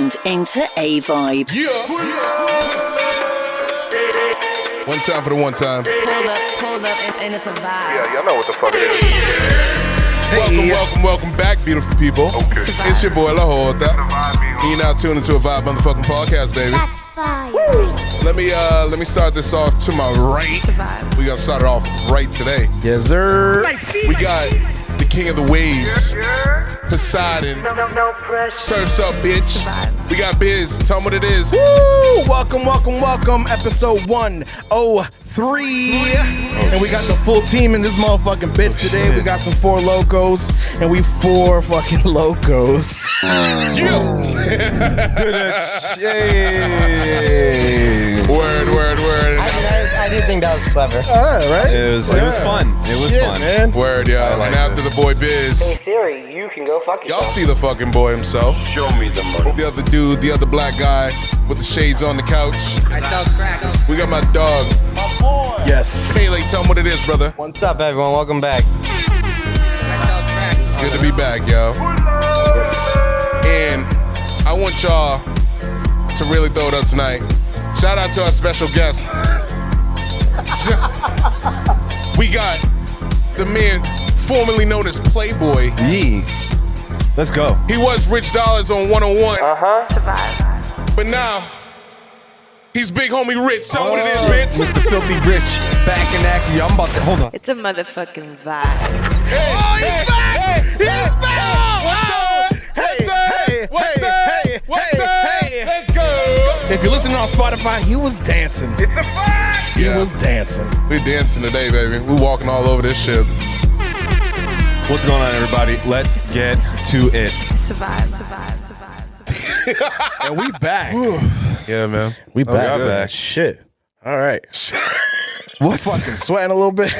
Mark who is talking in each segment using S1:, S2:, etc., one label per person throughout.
S1: tuned into A Vibe.
S2: Yeah. One time for the one time.
S3: Pulled up, and it's a vibe.
S4: Yeah, y'all know what the fuck it is.
S2: Hey. Welcome back, beautiful people.
S4: Okay.
S2: It's your boy La Jota. You're now tuned into a Vibe motherfucking podcast, baby.
S5: That's fire.
S2: Let me start this off to my right.
S3: It's a vibe.
S2: We gotta start it off right today.
S6: Yes, sir.
S2: We got the king of the waves, Poseidon.
S5: No pressure.
S2: Surf's up, bitch. We got Biz. Tell them what it is.
S6: Woo! Welcome. Episode 103. And we got the full team in this motherfucking bitch today. We got some 4 locos, and we 4 fucking locos.
S2: Word.
S7: I did think that was clever.
S6: Right?
S8: It was fun. It was fun.
S6: Man.
S2: Word, yo. And after the boy Biz,
S7: Hey Siri, you can go fuck
S2: y'all
S7: yourself.
S2: see the fucking boy himself.
S4: Show me the money.
S2: The other dude, the other black guy with the shades on the couch.
S7: I sell crack.
S2: We got my dog.
S6: Yes.
S2: Pele, tell him what it is, brother.
S7: What's up, everyone? Welcome back. I sell crack.
S2: It's good to be back, yo. And I want y'all to really throw it up tonight. Shout out to our special guest. We got the man formerly known as Playboy.
S8: Yee. Let's go.
S2: He was Rich Dollars on 101.
S3: It's a vibe.
S2: But now, he's Big Homie Rich. Tell him what it is, Rich.
S8: Mr. Filthy Rich, back in action. Yo, I'm about to, hold on.
S1: It's a motherfucking vibe.
S2: Hey, he's back! He's back! What's up? Let's go!
S6: If you're listening on Spotify, he was dancing.
S4: It's a vibe.
S6: He was dancing.
S2: We dancing today, baby. We walking all over this shit.
S8: What's going on, everybody? Let's get to it.
S3: It's a vibe.
S6: And we back.
S2: Yeah, man.
S6: We
S2: That was
S6: back.
S2: good.
S6: Shit. All right.
S8: What?
S6: Fucking sweating a little bit.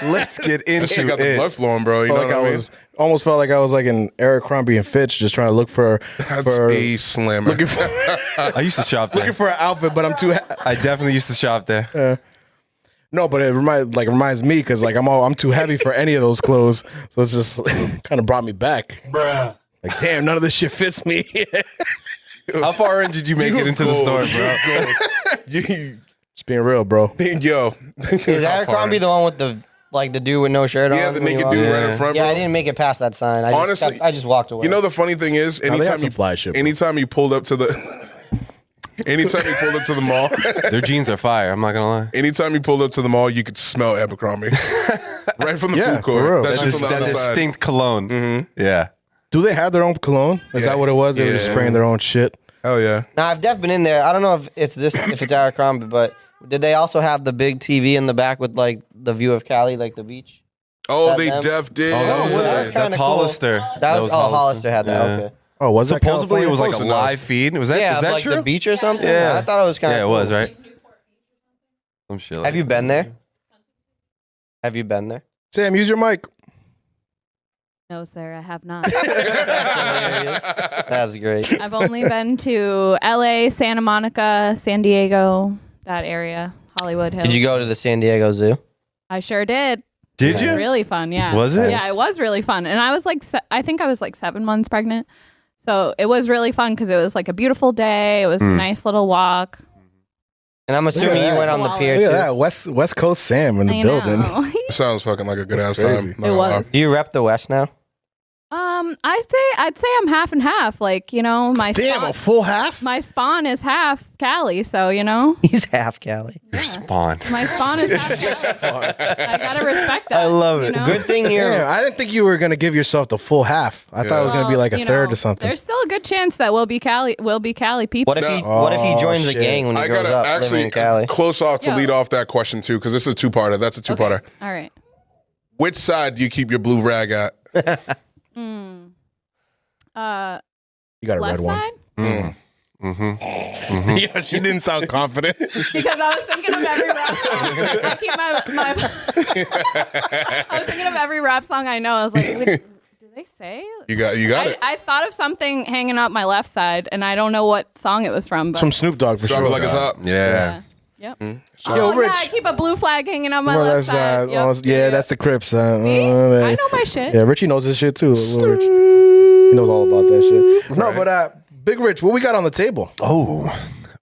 S8: Let's get into
S2: That shit got the
S8: it.
S2: blood flowing, bro. You know
S6: Like
S2: what I mean?
S6: almost felt like I was like in Eric Crombie and Fitch, just trying to look for
S2: That's a slammer.
S6: looking for
S8: I used to shop there.
S6: looking for an outfit, but I'm too.
S8: I definitely used to shop there.
S6: No, but it reminds me because like I'm too heavy for any of those clothes, so it's just kind of brought me back. Bruh. Like damn, none of this shit fits me.
S8: How far in did you make it into the store, bro?
S6: Just being real, bro.
S2: Yo.
S7: Is Abercrombie the one with the dude with no shirt on?
S2: Yeah, the
S7: when you
S2: naked
S7: walk?
S2: dude right in front, bro.
S7: Yeah, I didn't make it past that sign.
S2: Honestly,
S7: I just walked away.
S2: You know the funny thing is,
S6: they had some fly shit, bro.
S2: anytime you pulled up to the mall,
S8: Their jeans are fire. I'm not gonna lie.
S2: anytime you pulled up to the mall, you could smell Abercrombie right from the
S6: Yeah,
S2: food court.
S6: for real.
S2: That
S8: That,
S2: shit's on the other side.
S8: distinct cologne. Mm-hmm. Yeah.
S6: Do they have their own cologne? Is
S2: Yeah.
S6: that what it was? They were just
S2: Yeah.
S6: spraying their own shit.
S2: Hell yeah.
S7: Now I've been in there. I don't know if it's Abercrombie, but did they also have the big TV in the back with like the view of Cali, like the beach?
S2: Oh,
S7: That
S2: they
S7: them?
S2: def did.
S7: that was kinda
S8: That's
S7: cool.
S8: Hollister.
S7: That was Hollister had that.
S8: Yeah.
S7: Okay.
S6: Oh, was that
S8: Supposedly it was like a
S2: Close enough.
S8: live feed. Was that?
S7: Yeah,
S8: is that
S7: like
S8: true?
S7: the beach or something.
S8: Yeah.
S7: I thought it was kind of.
S8: Yeah, it was right. Some shit.
S7: Have you been there? Have you been there?
S6: Sam, use your mic.
S9: No, sir, I have not.
S7: That's great.
S9: I've only been to LA, Santa Monica, San Diego, that area, Hollywood Hills.
S7: Did you go to the San Diego Zoo?
S9: I sure did.
S8: Did
S9: It
S8: you?
S9: was really fun, yeah.
S8: Was it?
S9: Yeah, it was really fun. And I was like, I think I was like 7 months pregnant. So it was really fun because it was like a beautiful day. It was a nice little walk.
S7: And I'm assuming you went on the pier
S6: Look at
S7: too.
S6: that West Coast Sam in the
S9: I
S6: building.
S9: know.
S2: Sounds fucking like a good ass
S6: crazy.
S2: time. Not
S9: It
S2: gonna lie.
S9: was.
S7: Do you rep the West now?
S9: I'd say I'm half and half. Like, you know, my
S6: Damn,
S9: spawn,
S6: a full half?
S9: my spawn is half Cali, so you know.
S7: He's half Cali.
S8: Your spawn.
S9: My spawn is half Cali. I gotta respect that.
S8: I love
S9: you
S8: it.
S9: know?
S7: Good thing you're.
S6: Damn, I didn't think you were gonna give yourself the full half. I thought it was gonna be like a
S9: you
S6: third
S9: know,
S6: or something.
S9: There's still a good chance that we'll be Cali people.
S7: What if he
S6: Oh,
S7: joins a
S6: shit.
S7: gang when he
S2: I
S7: grows
S2: gotta
S7: up living
S2: actually
S7: in Cali?
S2: close off to
S9: Yo.
S2: lead off that question too, because this is a two-parter. That's a two-parter.
S9: Okay. All right.
S2: Which side do you keep your blue rag at?
S6: You got a
S9: Left
S6: red one.
S9: side?
S6: Yeah, she didn't sound confident.
S9: Because I was thinking of every rap song. I keep my I was thinking of every rap song I know. I was like, wait, did they say?
S2: You got it.
S9: I thought of something hanging up my left side, and I don't know what song it was from. But
S6: It's from Snoop Dogg for
S2: Drop
S6: sure.
S2: it like it's hot.
S8: Yeah.
S9: Yep.
S6: Yo,
S9: Oh,
S6: Rich.
S9: yeah, I keep a blue flag hanging on my
S6: Well,
S9: left
S6: that's,
S9: side. Yep.
S6: yeah, that's the Crips.
S9: See? I know my shit.
S6: Yeah, Richie knows his shit too. Little Rich. He knows all about that shit. No, but Big Rich, what we got on the table?
S8: Oh,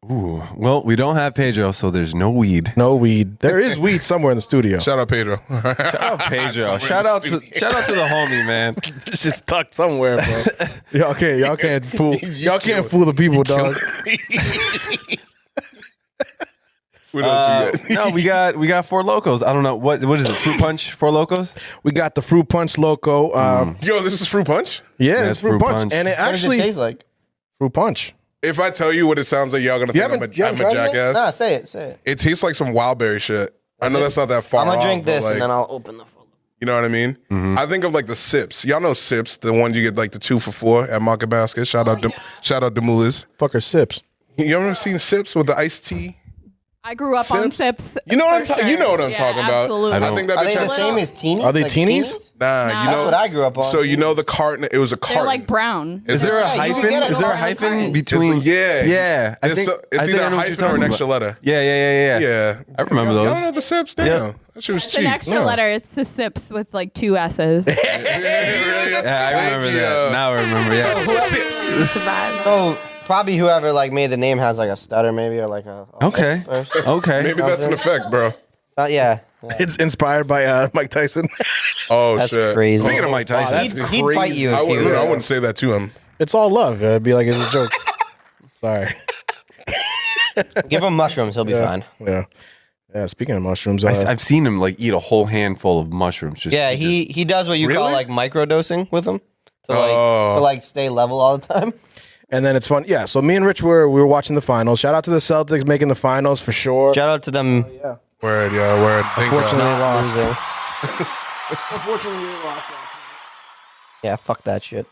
S8: ooh. Well, we don't have Pedro, so there's no weed.
S6: No weed. There is weed somewhere in the studio.
S2: Shout out Pedro.
S8: Shout out Pedro. Shout out to the homie, man.
S6: It's just tucked somewhere, bro. y'all can't fool the people, dog.
S2: What else you got?
S8: No, we got Four Locos. I don't know what is it? Fruit Punch, Four Locos.
S6: We got the Fruit Punch Loco.
S2: Yo, this is Fruit Punch?
S6: Yeah, it's Fruit Punch. And it
S7: What does
S6: actually
S7: it taste like?
S6: Fruit Punch.
S2: If I tell you what it sounds like, y'all gonna think I'm a
S7: tried it?
S2: jackass.
S7: Nah, say it.
S2: It tastes like some wild berry shit. I know that's not that far
S7: I'm gonna
S2: off,
S7: drink
S2: but,
S7: this
S2: like,
S7: and then I'll open the full.
S2: you know what I mean? I think of like the sips. Y'all know sips, the ones you get like the 2 for $4 at Market Basket. Shout out Demulas.
S6: Fucker sips.
S2: You ever seen sips with the iced tea?
S9: I grew up on sips.
S2: You know what I'm
S9: for
S2: talking. You know what I'm
S9: Yeah,
S2: talking about.
S9: absolutely.
S2: I think that
S7: Are
S2: bitch
S7: they the
S2: has
S7: same as teenies?
S6: Are they
S7: Like
S6: teenies?
S2: Nah, you know
S7: That's what I grew up on.
S2: So you know the carton. It was a carton.
S9: They're like brown.
S8: Is there a
S7: Yeah, you can
S8: hyphen?
S7: get it
S8: Is there a
S7: all the
S8: hyphen
S7: time.
S8: between?
S2: Yeah.
S8: I
S2: It's
S8: think
S2: either
S8: I
S2: a
S8: know what you're
S2: hyphen or
S8: talking
S2: an
S8: about.
S2: extra letter.
S8: Yeah.
S2: Yeah,
S8: I remember
S2: Y'all
S8: those.
S2: know the sips. Damn,
S8: Yeah.
S2: that shit was
S9: It's
S2: cheap.
S9: an extra letter. It's the sips with like 2 S's.
S8: Yeah, I remember that. Now I remember. Yeah.
S3: It's a vibe.
S7: So probably whoever like made the name has like a stutter maybe or like a
S8: Okay.
S7: lisp or-
S8: Okay.
S2: Maybe that's an effect, bro.
S7: Yeah.
S6: It's inspired by Mike Tyson.
S2: Oh
S7: That's
S2: shit.
S7: crazy.
S8: Speaking of Mike Tyson,
S7: He'd fight you
S2: I
S7: if you.
S2: wouldn't say that to him.
S6: It's all love. It'd be like it's a joke. Sorry.
S7: Give him mushrooms, he'll be fine.
S6: Yeah. Speaking of mushrooms,
S8: I've seen him like eat a whole handful of mushrooms. Just,
S7: Yeah, he does what you call
S2: Really?
S7: like microdosing with them to like stay level all the time.
S6: and then it's fun. Yeah. So me and Rich we were watching the finals. Shout out to the Celtics making the finals for sure.
S7: Shout out to them.
S2: Word, yeah, word. Thank
S6: Unfortunately,
S2: God.
S6: lost.
S7: Losing. Yeah, fuck that shit.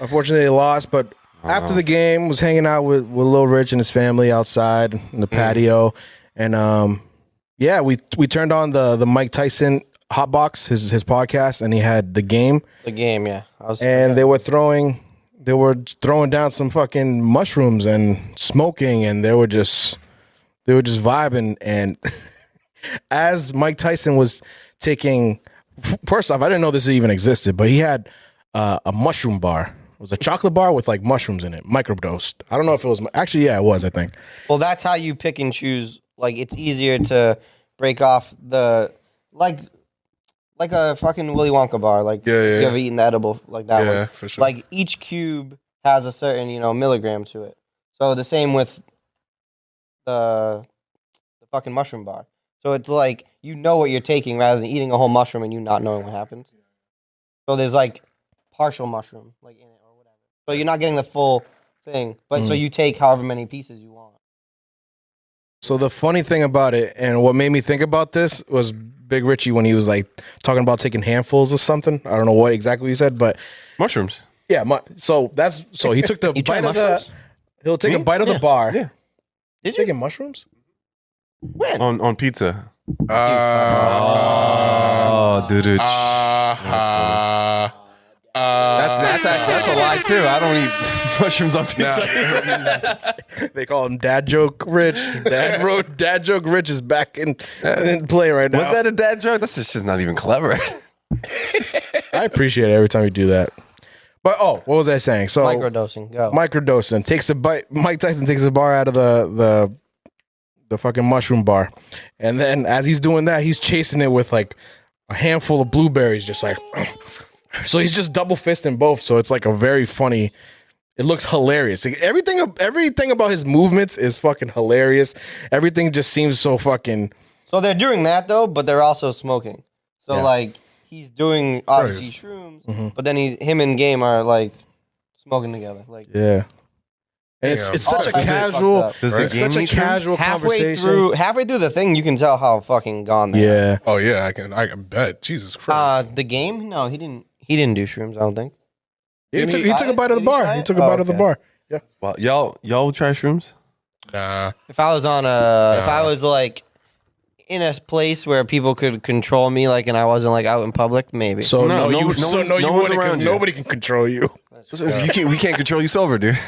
S6: Unfortunately, they lost. But after the game, was hanging out with Lil Rich and his family outside in the patio, and yeah, we turned on the Mike Tyson Hotbox, his podcast, and he had the game.
S7: The game, yeah.
S6: And they were throwing down some fucking mushrooms and smoking, and they were just vibing. And as Mike Tyson was taking, first off, I didn't know this even existed, but he had a mushroom bar. It was a chocolate bar with like mushrooms in it, microdosed. I don't know if it was actually, yeah, it was. I think.
S7: Well, that's how you pick and choose. Like, it's easier to break off the like a fucking Willy Wonka bar. Like,
S2: Yeah.
S7: you ever eaten the edible like that
S2: Yeah,
S7: one?
S2: for sure.
S7: Like, each cube has a certain milligram to it. So the same with the fucking mushroom bar. So it's like you know what you're taking rather than eating a whole mushroom and you not knowing what happens. So there's like partial mushroom like in it or whatever. So you're not getting the full thing, but so you take however many pieces you want.
S6: So the funny thing about it, and what made me think about this, was Big Richie when he was like talking about taking handfuls of something. I don't know what exactly he said, but
S8: mushrooms.
S6: yeah. So he took the
S7: You tried
S6: bite of the.
S7: mushrooms?
S6: He'll take a bite of the bar.
S8: Yeah.
S7: Did you?
S6: Taking mushrooms?
S7: When?
S8: On pizza.
S2: Uh,
S8: Oh, dude. That's a lie too. I don't eat mushrooms on pizza.
S6: They call him Dad Joke Rich. Dad Joke Rich is back in play right now.
S8: Was that a dad joke? That's just not even clever.
S6: I appreciate it every time you do that. But what was I saying? So
S7: Microdosing. Go.
S6: microdosing takes a bite. Mike Tyson takes a bar out of the fucking mushroom bar, and then as he's doing that, he's chasing it with like a handful of blueberries, just like. So he's just double fisting both. So it's like a very funny. It looks hilarious. Like, everything about his movements is fucking hilarious. Everything just seems so fucking.
S7: So they're doing that though, but they're also smoking. So
S6: Yeah.
S7: like he's doing obviously shrooms, but then him and Game are like smoking together. Like
S6: Yeah. And
S2: Damn.
S6: it's such a
S7: All types of
S6: casual.
S7: fucked up.
S8: Does the
S6: It's
S8: game
S6: such a
S8: need shrooms?
S6: casual conversation.
S7: halfway through the thing, you can tell how fucking gone they are.
S6: Yeah.
S2: Oh yeah, I can bet. Jesus Christ.
S7: The Game? No, he didn't. He didn't do shrooms. I don't think.
S6: He
S2: Did
S6: took a bite of the
S7: Did he
S6: bar.
S7: try
S6: He
S7: it?
S6: took a
S7: Oh,
S6: bite of the
S7: okay.
S6: bar. Yeah.
S8: Well, y'all try shrooms?
S2: Nah.
S7: If I was on if I was like in a place where people could control me, like, and I wasn't like out in public, maybe.
S6: So
S8: No,
S6: no,
S8: no
S6: you
S8: one's
S6: wouldn't because
S8: around you.
S6: nobody can control you.
S8: We can't control you sober, dude.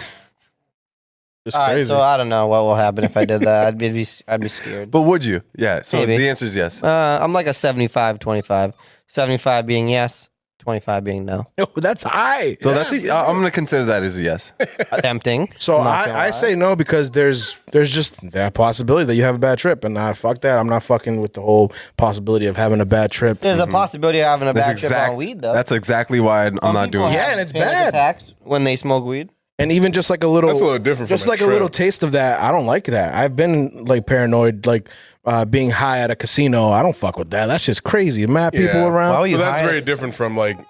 S6: It's
S7: all right,
S6: crazy.
S7: so I don't know what will happen if I did that. I'd be scared.
S8: But would you? Yeah. So
S7: Maybe.
S8: the answer is yes.
S7: I'm like a 75-25. 75 being yes, 25 being no.
S6: Oh, that's high.
S8: So that's I'm going to consider that as a yes.
S7: Tempting.
S6: So
S7: I'm not gonna
S6: I
S7: lie.
S6: say no because there's just that possibility that you have a bad trip, and fuck that. I'm not fucking with the whole possibility of having a bad trip.
S7: There's a possibility of having a bad trip on weed, though.
S8: That's exactly why I'm not doing
S6: Yeah,
S8: it.
S6: and it's
S7: Panic
S6: bad.
S7: attacks when they smoke weed.
S6: And even just like a little,
S2: That's a little different
S6: Just
S2: from a
S6: like a
S2: trip.
S6: little taste of that, I don't like that. I've been like paranoid, like being high at a casino. I don't fuck with that. That's just crazy. Mad people
S2: Yeah.
S6: around.
S7: Why would you
S2: But that's
S7: hide
S2: very
S7: it?
S2: different from like, a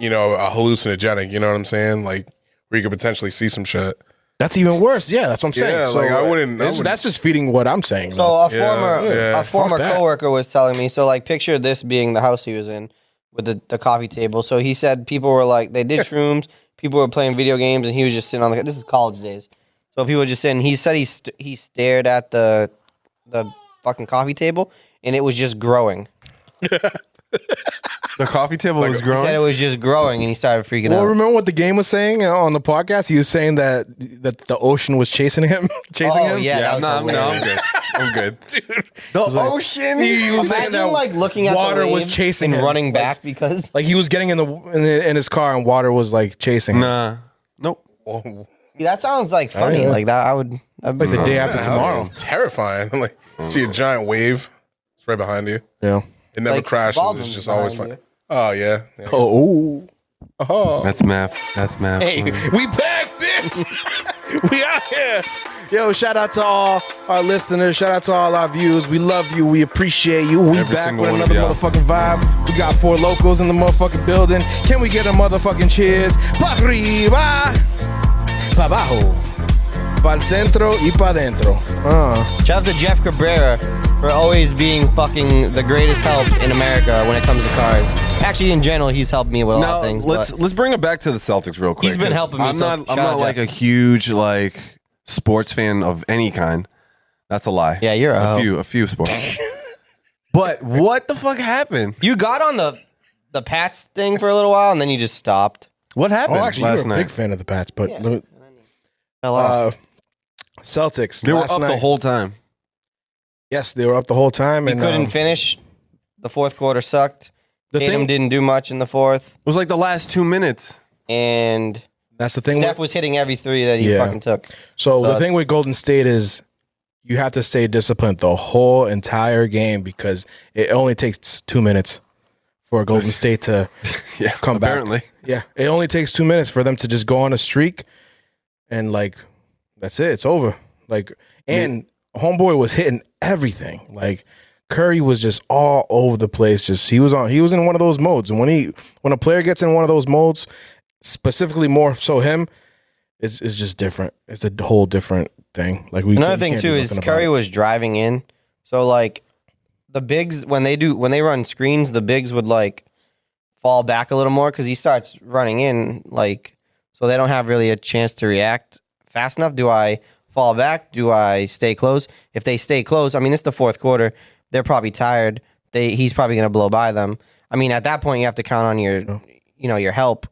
S2: hallucinogenic, you know what I'm saying? Like where you could potentially see some shit.
S6: That's even worse. Yeah, that's what I'm saying.
S2: Yeah, like, I wouldn't-
S6: That's just feeding what I'm saying.
S7: So a
S2: yeah.
S7: former
S6: Fuck that.
S7: coworker was telling me. So like, picture this being the house he was in with the coffee table. So he said people were like, they did shrooms. People were playing video games, and he was just sitting on the. This is college days. So people were just sitting. He said he stared at the fucking coffee table, and it was just growing.
S8: The coffee table was
S7: He said it
S8: growing.
S7: was just growing, and he started freaking
S6: Well,
S7: out.
S6: remember what the game was saying on the podcast? He was saying that the ocean was chasing him, chasing
S7: Oh,
S6: him.
S7: yeah. that was
S8: I'm
S7: hilarious.
S8: good. I'm good. The ocean.
S6: He was saying
S7: Imagine
S6: that
S7: like looking at
S6: water
S7: the
S6: was
S7: wave
S6: chasing
S7: and
S6: him.
S7: running back because
S6: Like he was getting in his car and water was like chasing him.
S8: Nah. Nope.
S2: Oh,
S7: that sounds like funny.
S6: yeah.
S7: Like that, I would.
S6: Like the day after tomorrow.
S2: It's terrifying. Like see a giant wave. It's right behind you.
S6: Yeah.
S2: It never
S7: Like,
S2: crashes.
S7: Baldwin's
S2: It's just always
S7: behind
S2: fine. Oh yeah. Yeah.
S6: Oh. Oh.
S8: That's math. That's math.
S6: Hey, we back, bitch. We out here. Yo, shout out to all our listeners. Shout out to all our viewers. We love you. We appreciate you. We
S8: Every
S6: back
S8: single
S6: with
S8: one of
S6: another
S8: y'all.
S6: motherfucking vibe. We got 4 locals in the motherfucking building. Can we get a motherfucking cheers? Pa arriba, pa abajo, pa el centro y pa dentro.
S7: Shout out to Jeff Cabrera for always being fucking the greatest help in America when it comes to cars. Actually, in general, he's helped me with a lot
S8: Now
S7: of things.
S8: let's bring it back to the Celtics real quick.
S7: He's been
S8: 'cause
S7: helping me,
S8: I'm
S7: so
S8: not
S7: shout out,
S8: like
S7: Jeff.
S8: a huge like sports fan of any kind. That's a lie.
S7: Yeah, you're a hoe.
S8: a few sports. But what the fuck happened?
S7: You got on the Pats thing for a little while, and then you just stopped.
S8: What happened
S6: Oh, actually,
S8: last
S6: you're a
S8: night?
S6: big fan of the Pats, but
S7: Fell off.
S6: Celtics.
S8: They were
S6: last
S8: up the
S6: night.
S8: whole time.
S6: Yes, they were up the whole time.
S7: We
S6: and
S7: couldn't finish. The fourth quarter sucked.
S6: The
S7: Tatum
S6: thing-
S7: didn't do much in the fourth,
S8: It was like the last 2 minutes.
S7: and
S6: That's the thing.
S7: Steph was hitting every three that he
S6: Yeah.
S7: fucking took.
S6: So the
S7: that's-
S6: thing with Golden State is you have to stay disciplined the whole entire game because it only takes 2 minutes for Golden State to
S8: Yeah,
S6: come
S8: apparently.
S6: back. Yeah, it only takes 2 minutes for them to just go on a streak, and like that's it. It's over. Like, and homeboy was hitting everything. Like Curry was just all over the place. Just he was in one of those modes, and when a player gets in one of those modes, specifically more so him, it's just different. It's a whole different thing. Like we
S7: Another
S6: can't-
S7: thing
S6: can't do
S7: too is
S6: nothing about
S7: Curry
S6: it.
S7: was driving in, so like the bigs when they run screens, the bigs would like fall back a little more because he starts running in, like so they don't have really a chance to react fast enough. Do I fall back? Do I stay close? If they stay close, I mean it's the fourth quarter. They're probably tired. He's probably gonna blow by them. I mean at that point you have to count on your help,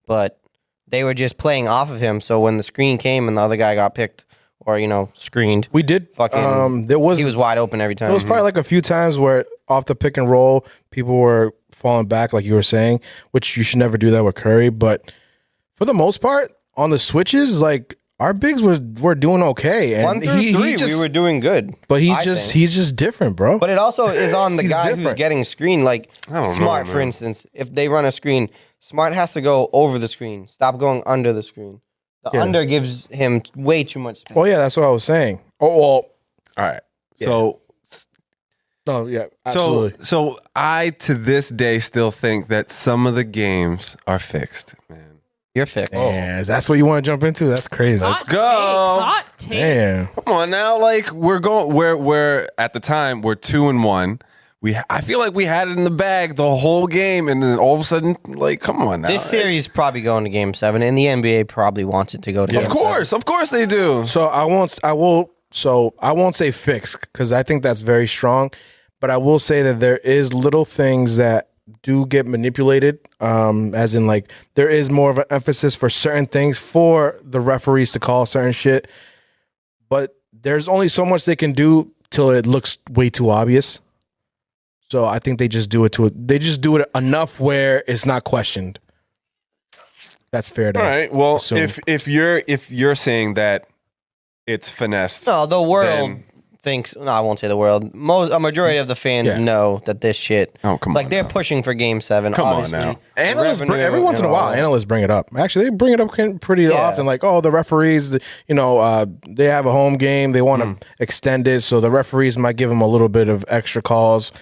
S7: but they were just playing off of him. So when the screen came and the other guy got picked or screened,
S6: We did
S7: fucking.
S6: there was
S7: he was wide open every time.
S6: there was probably like a few times where off the pick and roll people were falling back, like you were saying, which you should never do that with Curry. But for the most part, on the switches, like our bigs were doing okay, and
S7: 1 through 3,
S6: just,
S7: we were doing good.
S6: but
S7: I think.
S6: he's just different, bro.
S7: But it also is on the
S6: He's
S7: guy who's
S6: different.
S7: getting screened. Like
S8: I don't know,
S7: Smart, for
S8: man.
S7: instance, if they run a screen, Smart has to go over the screen. Stop going under the screen. The
S6: Yeah.
S7: under gives him way too much space.
S6: Well, yeah, that's what I was saying. Oh well,
S8: All right. So
S6: no, yeah, absolutely.
S8: So I to this day still think that some of the games are fixed, man.
S7: You're fixed.
S6: Yeah, that's what you want to jump into? That's crazy.
S9: Hot
S8: go.
S9: take, hot take.
S6: Damn.
S8: Come on now, like we're at the time we're 2-1. I feel like we had it in the bag the whole game, and then all of a sudden, like, come on now.
S7: This series probably going to Game 7, and the NBA probably wants it to go to Game 7.
S8: Of course they do.
S6: So I won't say fix because I think that's very strong, but I will say that there is little things that do get manipulated, as in like there is more of an emphasis for certain things for the referees to call certain shit, but there's only so much they can do till it looks way too obvious. So I think they just do it enough where it's not questioned. That's fair to
S8: All right. Well,
S6: assume.
S8: if you're saying that it's finessed,
S7: No, the world
S8: then-
S7: thinks. No, I won't say the world. A majority of the fans know that this shit.
S8: Oh, come
S7: like
S8: on
S7: they're
S8: now.
S7: pushing for Game 7.
S8: Come on
S7: obviously.
S8: now.
S6: Analysts,
S7: Revenue
S6: every once in a
S7: and
S6: while,
S7: all that.
S6: analysts bring it up. Actually, they bring it up pretty often. Like, oh, the referees, they have a home game. They want to extend it, so the referees might give them a little bit of extra calls.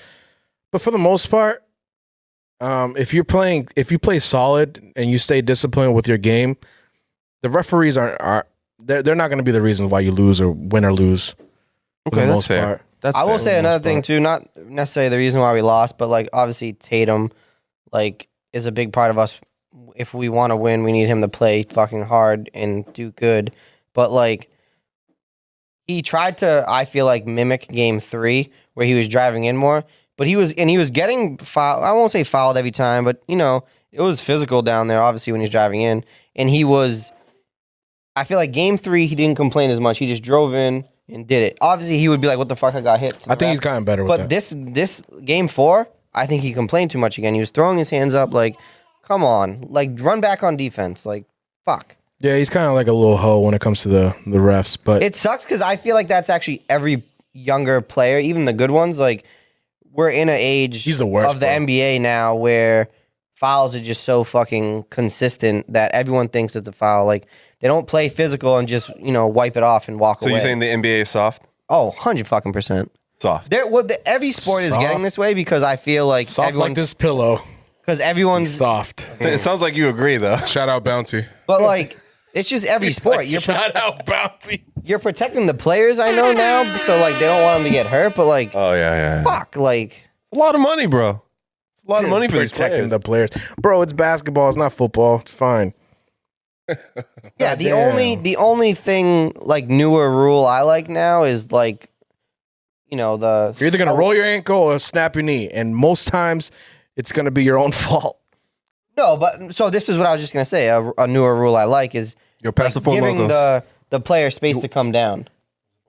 S6: But for the most part, if you play solid and you stay disciplined with your game, the referees they're not going to be the reason why you lose or win or lose.
S8: Okay, that's fair. That's
S7: I will
S8: fair.
S7: say another thing too, not necessarily the reason why we lost, but like obviously Tatum, like is a big part of us. If we want to win, we need him to play fucking hard and do good. But like he tried to, I feel like, mimic Game 3 where he was driving in more, but he was getting fouled. I won't say fouled every time, but it was physical down there. Obviously when he's driving in, and he was. I feel like Game 3 he didn't complain as much. He just drove in and did it. Obviously, he would be like, "What the fuck? I got hit."
S6: I think he's gotten better with
S7: But
S6: that.
S7: this Game 4, I think he complained too much again. He was throwing his hands up like, "Come on, like run back on defense." Like, fuck.
S6: Yeah, he's kind of like a little hoe when it comes to the refs. But
S7: It sucks because I feel like that's actually every younger player, even the good ones. Like, we're in an age
S6: He's the worst,
S7: of the
S6: bro.
S7: NBA now where fouls are just so fucking consistent that everyone thinks it's a foul. Like, they don't play physical and just, wipe it off and walk
S8: So
S7: away.
S8: you're saying the NBA is soft?
S7: Oh, 100%.
S8: Soft.
S7: Every sport is
S6: Soft.
S7: getting this way because I feel like
S6: soft like this pillow.
S7: because everyone's
S6: Soft.
S8: It sounds like you agree, though.
S2: Shout out Bounty.
S7: but like it's just every sport.
S6: Shout out Bounty.
S7: You're protecting the players I know now, so like they don't want them to get hurt. But like,
S8: Oh yeah.
S7: fuck, like
S8: A lot of money, bro. It's a lot of money for these
S6: Protecting
S8: players.
S6: the players. Bro, it's basketball. It's not football. It's fine.
S7: yeah. The
S6: Goddamn.
S7: only thing like newer rule I like now is like, the
S6: You're either going to roll your ankle or snap your knee. And most times, it's going to be your own fault.
S7: no. But so this is what I was just gonna say. A newer rule I like is
S8: Yo, pass the four
S7: giving
S8: logos.
S7: the player space to come down.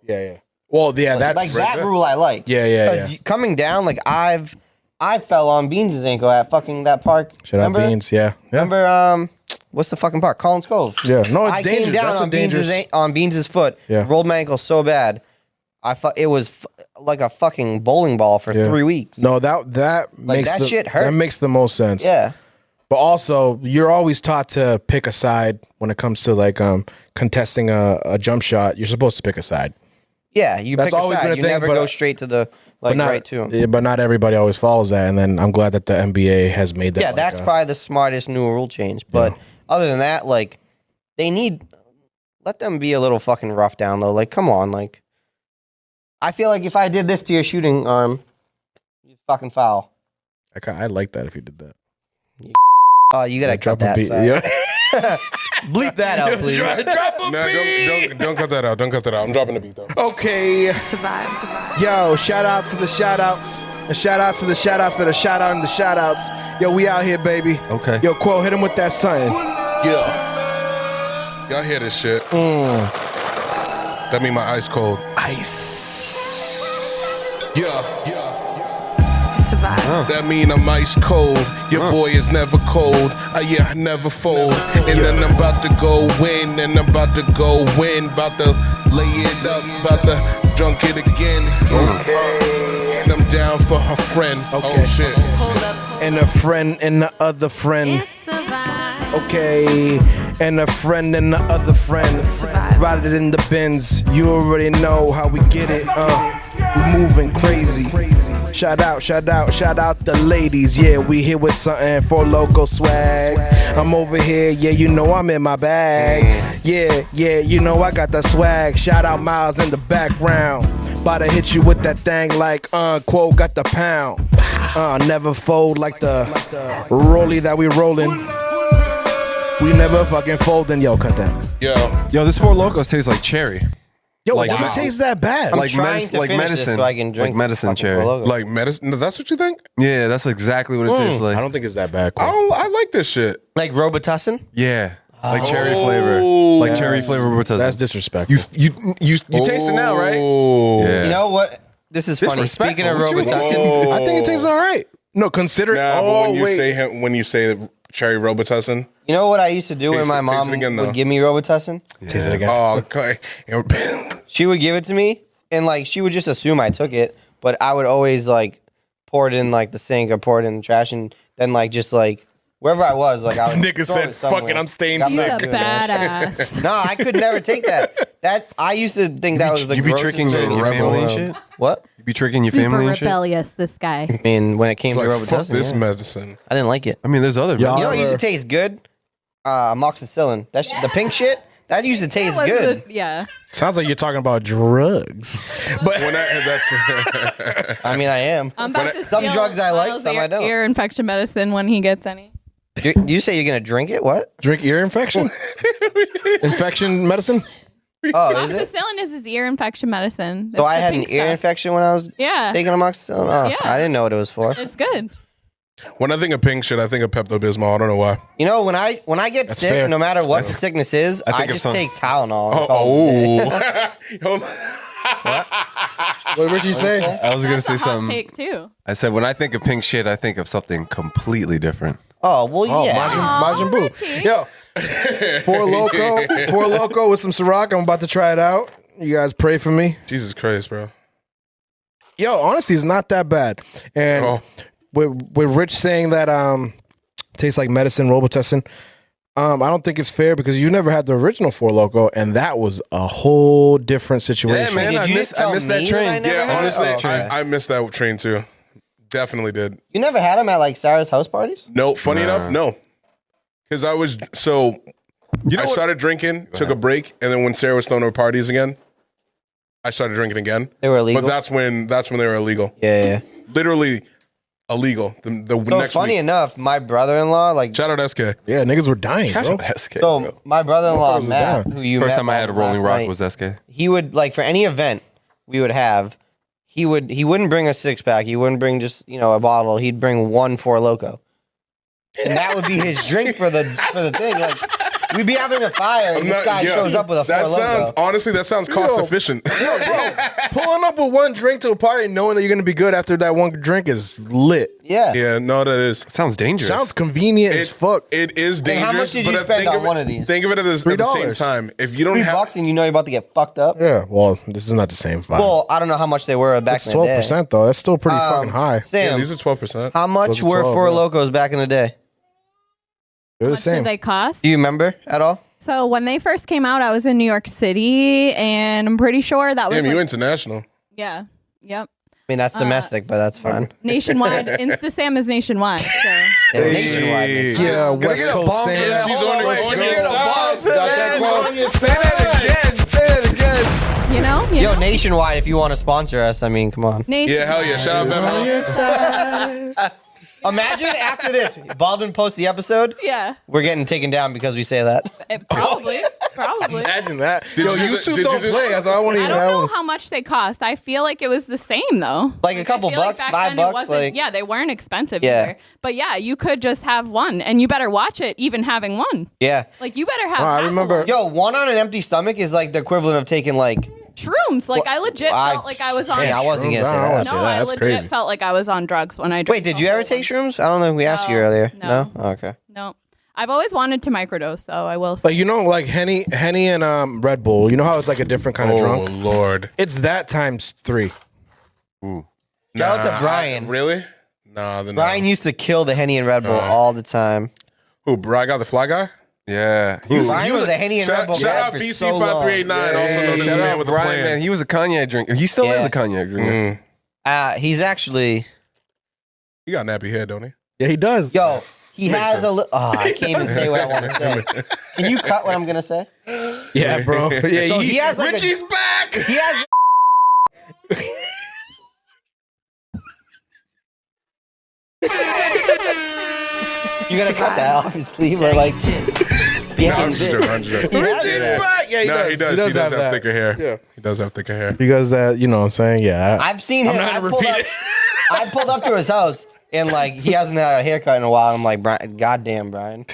S6: Yeah. Well, yeah, that's
S7: Like that rule I like.
S6: Yeah.
S7: Because coming down, like I fell on Beans' ankle at fucking that park.
S6: Shout out
S7: Remember?
S6: Beans. Yeah.
S7: Remember, what's the fucking park? Collins Cove.
S6: Yeah. No, it's
S7: I
S6: dangerous.
S7: came down
S6: That's a
S7: on
S6: dangerous.
S7: on Beans' foot.
S6: Yeah.
S7: Rolled my ankle so bad. It was like a fucking bowling ball for
S6: Yeah.
S7: 3 weeks.
S6: No, that makes
S7: that
S6: the,
S7: shit hurts.
S6: That makes the most sense.
S7: Yeah.
S6: But also, you're always taught to pick a side when it comes to like contesting a jump shot. You're supposed to pick a side.
S7: Yeah. You
S6: That's
S7: pick
S6: always
S7: a side.
S6: been a
S7: You
S6: thing,
S7: never
S6: but-
S7: go straight to the
S6: But not,
S7: right to him.
S6: yeah, but not everybody always follows that. And then I'm glad that the NBA has made that.
S7: Yeah,
S6: like,
S7: that's probably the smartest new rule change. But other than that, like let them be a little fucking rough down low. Like, come on, like I feel like if I did this to your shooting arm, you fucking foul.
S6: I like that if you did that.
S7: Oh, you gotta cut
S6: Drop a
S7: that.
S6: beat.
S7: Side.
S6: Yeah.
S7: Bleep that out, please.
S2: Nah, don't cut that out. Don't cut that out. I'm dropping the beat though.
S6: Okay.
S3: Survive.
S6: Yo, shout outs to the shout outs. And shout outs to the shout outs that are shout out in the shout outs. Yo, we out here, baby.
S8: Okay.
S6: Yo, Quo, hit him with that something.
S2: Yeah. Y'all hear this shit? That mean my ice cold.
S6: Ice.
S2: Yeah.
S3: Survive.
S2: That mean I'm ice cold. Your boy is never cold. Yeah, I never fold. And then I'm about to go win. And I'm about to go win. About to lay it up. About to drunk it again. And I'm down for her friend. Oh shit.
S6: And a friend and the other friend. Okay. And a friend and the other friend. Ride it in the Benz. You already know how we get it. We moving crazy. Shout out the ladies. Yeah, we here with something for local swag. I'm over here, yeah, you know I'm in my bag. Yeah, you know I got the swag. Shout out Miles in the background. About to hit you with that thing like Quo got the pound. Never fold like the rollie that we rolling. We never fucking folding. Yo, cut that.
S8: Yo, this Four Locos tastes like cherry.
S6: Yo,
S8: Like
S6: why
S8: wow.
S6: it taste that bad?
S7: I'm
S8: Like
S7: trying
S8: medic-
S7: to
S8: like
S7: finish this
S8: medicine.
S7: so I can drink
S8: Like medicine
S7: fucking
S8: cherry.
S7: Logo.
S2: Like medicine. No, that's what you think?
S8: Yeah, that's exactly what it tastes
S6: I
S8: like.
S6: don't think it's that bad.
S2: I
S6: Quo.
S2: don't. I like this shit.
S7: Like Robitussin?
S8: Yeah, like cherry
S2: Oh.
S8: flavor, like cherry flavor.
S6: That's disrespectful.
S8: You taste it now, right?
S2: Oh.
S8: Yeah.
S7: You know what? This is funny. Speaking of
S8: Disrespectful. What you
S7: Robitussin,
S6: I think it tastes all right. No, consider it.
S2: Nah, but
S6: Oh,
S2: when you
S6: wait.
S2: say when you say cherry Robitussin.
S7: You know what I used to do when
S2: Taste
S7: my
S2: it
S7: mom
S2: again, though.
S7: would give me Robitussin?
S6: Taste it again.
S2: Oh, okay.
S7: She would give it to me, and like she would just assume I took it, but I would always like pour it in like the sink or pour it in the trash, and then like just like wherever I was, like I
S6: This
S7: would
S6: nigga
S7: throw
S6: said,
S7: it somewhere.
S6: "Fuck it, I'm staying
S7: I'm
S9: He's
S7: not
S9: a
S7: doing that shit.
S9: badass.
S7: No, I could never take that. That I used to think that was the
S8: You be
S7: grossest
S8: tricking
S7: thing in
S8: your
S7: the
S8: family and
S7: world.
S8: shit?
S7: What?
S8: You be tricking your
S9: Super
S8: family and shit?
S9: rebellious, this guy.
S7: I mean, when it came
S2: It's
S7: to
S2: like, fuck
S7: Robitussin,
S2: this
S7: yeah.
S2: medicine.
S7: I didn't like it.
S8: I mean, there's other.
S6: Yeah.
S7: You know what used to taste good? Amoxicillin. That the pink shit. That used to taste good.
S9: Yeah.
S6: Sounds like you're talking about drugs. But
S2: When that's
S7: I mean, I am.
S9: I'm about to
S7: Some
S9: steal
S7: drugs I like,
S9: Miles'
S7: some I don't.
S9: Ear infection medicine when he gets any.
S7: You say you're gonna drink it? What?
S6: drink ear infection? Infection medicine?
S7: Oh, is it?
S9: Amoxicillin is his ear infection medicine.
S7: So
S9: It's
S7: I
S9: the
S7: had an
S9: pink
S7: ear
S9: stuff.
S7: infection when I was
S9: Yeah.
S7: taking amoxicillin. Oh,
S9: Yeah.
S7: I didn't know what it was for.
S9: It's good.
S2: when I think of pink shit, I think of Pepto Bismol. I don't know why.
S7: You know, when I get sick,
S6: fair.
S7: no matter what the sickness is,
S8: I
S7: I,
S8: think of
S7: just
S8: some-
S7: take Tylenol. and call it a day.
S2: Oh.
S6: What did you say?
S8: I was gonna
S9: That's
S8: say
S9: a hot
S8: something.
S9: take too.
S8: I said when I think of pink shit, I think of something completely different.
S7: Oh well,
S6: Oh,
S7: yeah.
S6: Majin Buu.
S9: Richie.
S6: Yo, Four Loco with some Ciroc. I'm about to try it out. You guys pray for me.
S2: Jesus Christ, bro.
S6: Yo, honestly, it's not that bad. And
S2: Oh.
S6: with Rich saying that tastes like medicine, Robitussin, I don't think it's fair because you never had the original Four Loco, and that was a whole different situation.
S8: man.
S7: Did
S8: I
S7: you
S8: missed-
S7: just tell
S8: I missed
S7: me
S8: that train.
S7: I never
S2: Yeah,
S7: had it?
S2: honestly,
S7: Oh, okay.
S2: I missed that train too. Definitely did.
S7: You never had them at like Sarah's house parties?
S2: No, funny enough, no. Because I was I started drinking, took a break, and then when Sarah was throwing her parties again, I started drinking again.
S7: They were illegal.
S2: But that's when they were illegal.
S7: Yeah.
S2: Literally illegal. The
S7: So
S2: next
S7: funny
S2: week.
S7: enough, my brother-in-law, like,
S2: Shout out SK.
S6: Yeah, niggas were dying, bro.
S7: so my brother-in-law
S6: Motherfuckers is
S7: Matt,
S6: down.
S7: who you
S8: First
S7: met
S8: time I had a Rolling
S7: last
S8: Rock
S7: night,
S8: was SK.
S7: he would like for any event we would have, he wouldn't bring a 6-pack. He wouldn't bring just a bottle. He'd bring one Four Loco, and that would be his drink for the thing. Like we'd be having a fire, and this guy shows up with a Four
S2: That sounds
S7: Loco.
S2: honestly, that sounds cost efficient.
S6: Pulling up with one drink to a party and knowing that you're going to be good after that one drink is lit.
S7: Yeah.
S2: Yeah, no, that is.
S8: Sounds dangerous.
S6: Sounds convenient as fuck.
S2: It is
S7: And
S2: dangerous.
S7: how much did
S2: but
S7: you
S2: I
S7: spend
S2: think
S7: on
S2: of it-
S7: one of these?
S2: Think of it at the same
S6: $3.
S2: time. If you don't have
S7: $3 and you're about to get fucked up.
S6: Yeah, well, this is not the same vibe.
S7: Well, I don't know how much they were back
S6: it's
S7: in the day.
S6: 12% though. That's still pretty fucking high.
S2: yeah,
S7: Sam,
S2: these are 12%.
S7: how much
S6: Those are
S7: were
S6: 12,
S7: Four
S6: yeah.
S7: Locos back in the day?
S6: They're the
S9: How much did
S6: same.
S9: they cost?
S7: Do you remember at all?
S9: So when they first came out, I was in New York City, and I'm pretty sure that was
S2: Damn, you
S9: like,
S2: international.
S9: yeah, yep,
S7: I mean, that's domestic, but that's fine.
S9: nationwide. InstaSam is nationwide. So
S7: Yeah, nationwide. makes sense.
S6: Yeah, West Coast Sam.
S2: She's on the West Coast.
S8: Say that again. Say it again.
S9: you know,
S7: Yo, nationwide, if you want to sponsor us, I mean, come on.
S9: nationwide.
S2: Yeah, hell yeah. Shout out Bama.
S7: Imagine after this, Baldwin posts the episode,
S9: Yeah,
S7: we're getting taken down because we say that.
S9: probably.
S6: Imagine that.
S2: Did
S6: Yo,
S2: you do-
S6: YouTube
S2: did you
S6: don't
S2: do-
S6: play. That's why I won't
S9: I
S6: even
S9: don't know
S6: know.
S9: how much they cost. I feel like it was the same though.
S7: Like a couple
S9: I feel like
S7: bucks,
S9: back
S7: $5
S9: then it wasn't-
S7: like
S9: yeah, they weren't expensive
S7: Yeah.
S9: either. But yeah, you could just have one, and you better watch it even having one.
S7: yeah.
S9: Like you better have.
S6: Oh, I
S9: half of
S6: remember-
S9: one.
S7: Yo, one on an empty stomach is like the equivalent of taking like.
S9: Shrooms. Like I legit felt like I was on.
S7: Hey, I wasn't gonna
S6: Shrooms,
S7: say
S6: I don't
S7: that.
S6: wanna
S9: no,
S6: say that.
S9: I
S6: That's
S9: legit
S6: crazy.
S9: felt like I was on drugs when I drank.
S7: Wait, did
S9: the
S7: you ever
S9: whole
S7: take
S9: one.
S7: shrooms? I don't know if we asked you
S9: No,
S7: earlier.
S9: no.
S7: Oh, okay.
S9: No, I've always wanted to microdose though. I will say.
S6: Like, you know, like Henny and Red Bull, you know how it's like a different kind of
S2: Oh,
S6: drunk?
S2: Lord.
S6: It's that times 3.
S8: Ooh.
S7: Shout out to Brian.
S2: Really? Nah, then
S7: Brian used to kill the Henny and Red Bull all the time.
S2: Who, Brian got the fly guy?
S8: Yeah.
S7: Brian was a Henny and Red Bull
S2: Shout
S7: guy
S2: out
S7: for
S2: BC
S7: so long.
S2: 5389, also known as the
S8: Shout
S2: man
S8: out
S2: with the
S8: Brian,
S2: plan.
S8: man. He was a cognac drinker. He still
S7: Yeah.
S8: is a cognac drinker.
S7: He's actually
S2: He got nappy hair, don't he?
S6: Yeah, he does.
S7: yo. He
S2: Makes
S7: has
S2: sense.
S7: a. I can't even say what I want to say. Can you cut what I'm gonna say?
S6: Yeah, bro. Yeah,
S7: So he has like
S2: Richie's back!
S7: He has. You gotta cut that, obviously, but like,
S2: No, I'm just joking. I'm just joking.
S7: he has
S6: Richie's
S7: that.
S6: back. Yeah, he
S2: No,
S6: does.
S2: he does. He does have
S6: that.
S2: thicker hair.
S6: Yeah.
S2: He does have thicker hair.
S6: Because that, you know what I'm saying? Yeah.
S7: I've seen him.
S6: I'm not
S7: I
S6: gonna
S7: pulled
S6: repeat
S7: up,
S6: it.
S7: I pulled up to his house and like he hasn't had a haircut in a while. I'm like, Brian, goddamn, Brian.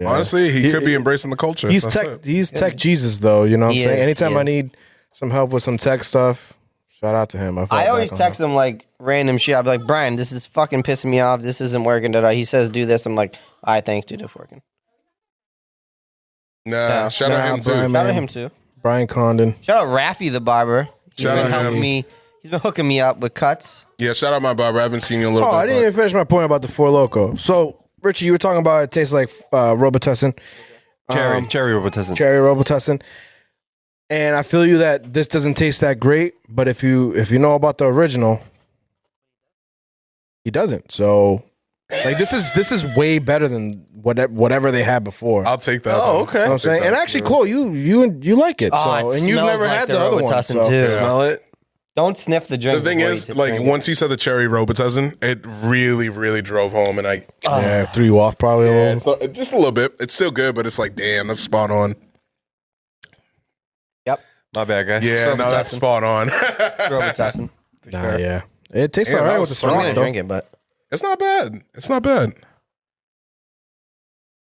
S2: Honestly, he could be embracing the culture.
S6: He's
S2: That's
S6: tech.
S2: it.
S6: He's tech Jesus, though. You know what I'm
S7: He
S6: saying?
S7: is,
S6: Anytime
S7: he
S6: I
S7: is.
S6: need some help with some tech stuff, Shout out to him.
S7: I always text him like random shit. I'll be like, Brian, this is fucking pissing me off. This isn't working. He says do this. I'm like, all right, thanks, dude. It's working.
S2: Nah, shout out him too.
S6: Brian,
S7: Shout out him too.
S6: Brian Condon.
S7: Shout out Raffy the barber.
S2: Shout out him.
S7: He's been hooking me up with cuts.
S2: Yeah, shout out my barber. I haven't seen you in a little bit.
S6: I didn't even finish my point about the Four Loko. So, Richie, you were talking about it tastes like Robitussin.
S8: Cherry Robitussin.
S6: Cherry Robitussin. And I feel you that this doesn't taste that great, but if you know about the original, he doesn't. So, like this is way better than whatever they had before.
S2: I'll take that.
S8: Oh, okay.
S6: You know what I'm saying? And actually, Cole, you like it.
S7: Oh,
S6: So,
S7: it
S6: and you've
S7: smells
S6: never
S7: like
S6: had
S7: the
S6: the other one.
S7: Robitussin,
S6: So.
S7: too.
S8: Smell it.
S7: Don't sniff the drink.
S2: The thing
S7: before
S2: is,
S7: you
S2: like
S7: drink it.
S2: once he said the cherry Robitussin, it really, really drove home, and
S6: Yeah, threw you off probably a little.
S2: it's not- just a little bit. It's still good, but it's like, damn, that's spot on.
S8: My bad, guys.
S2: Yeah, no, that's spot on.
S7: Robitussin. For
S6: Nah,
S7: sure.
S6: yeah. It tastes
S2: Yeah,
S6: all
S2: that
S6: right
S2: was
S6: with the
S2: fun.
S7: I'm
S6: Ciroc,
S7: gonna
S6: though.
S7: drink it, but
S2: It's not bad. It's not bad. You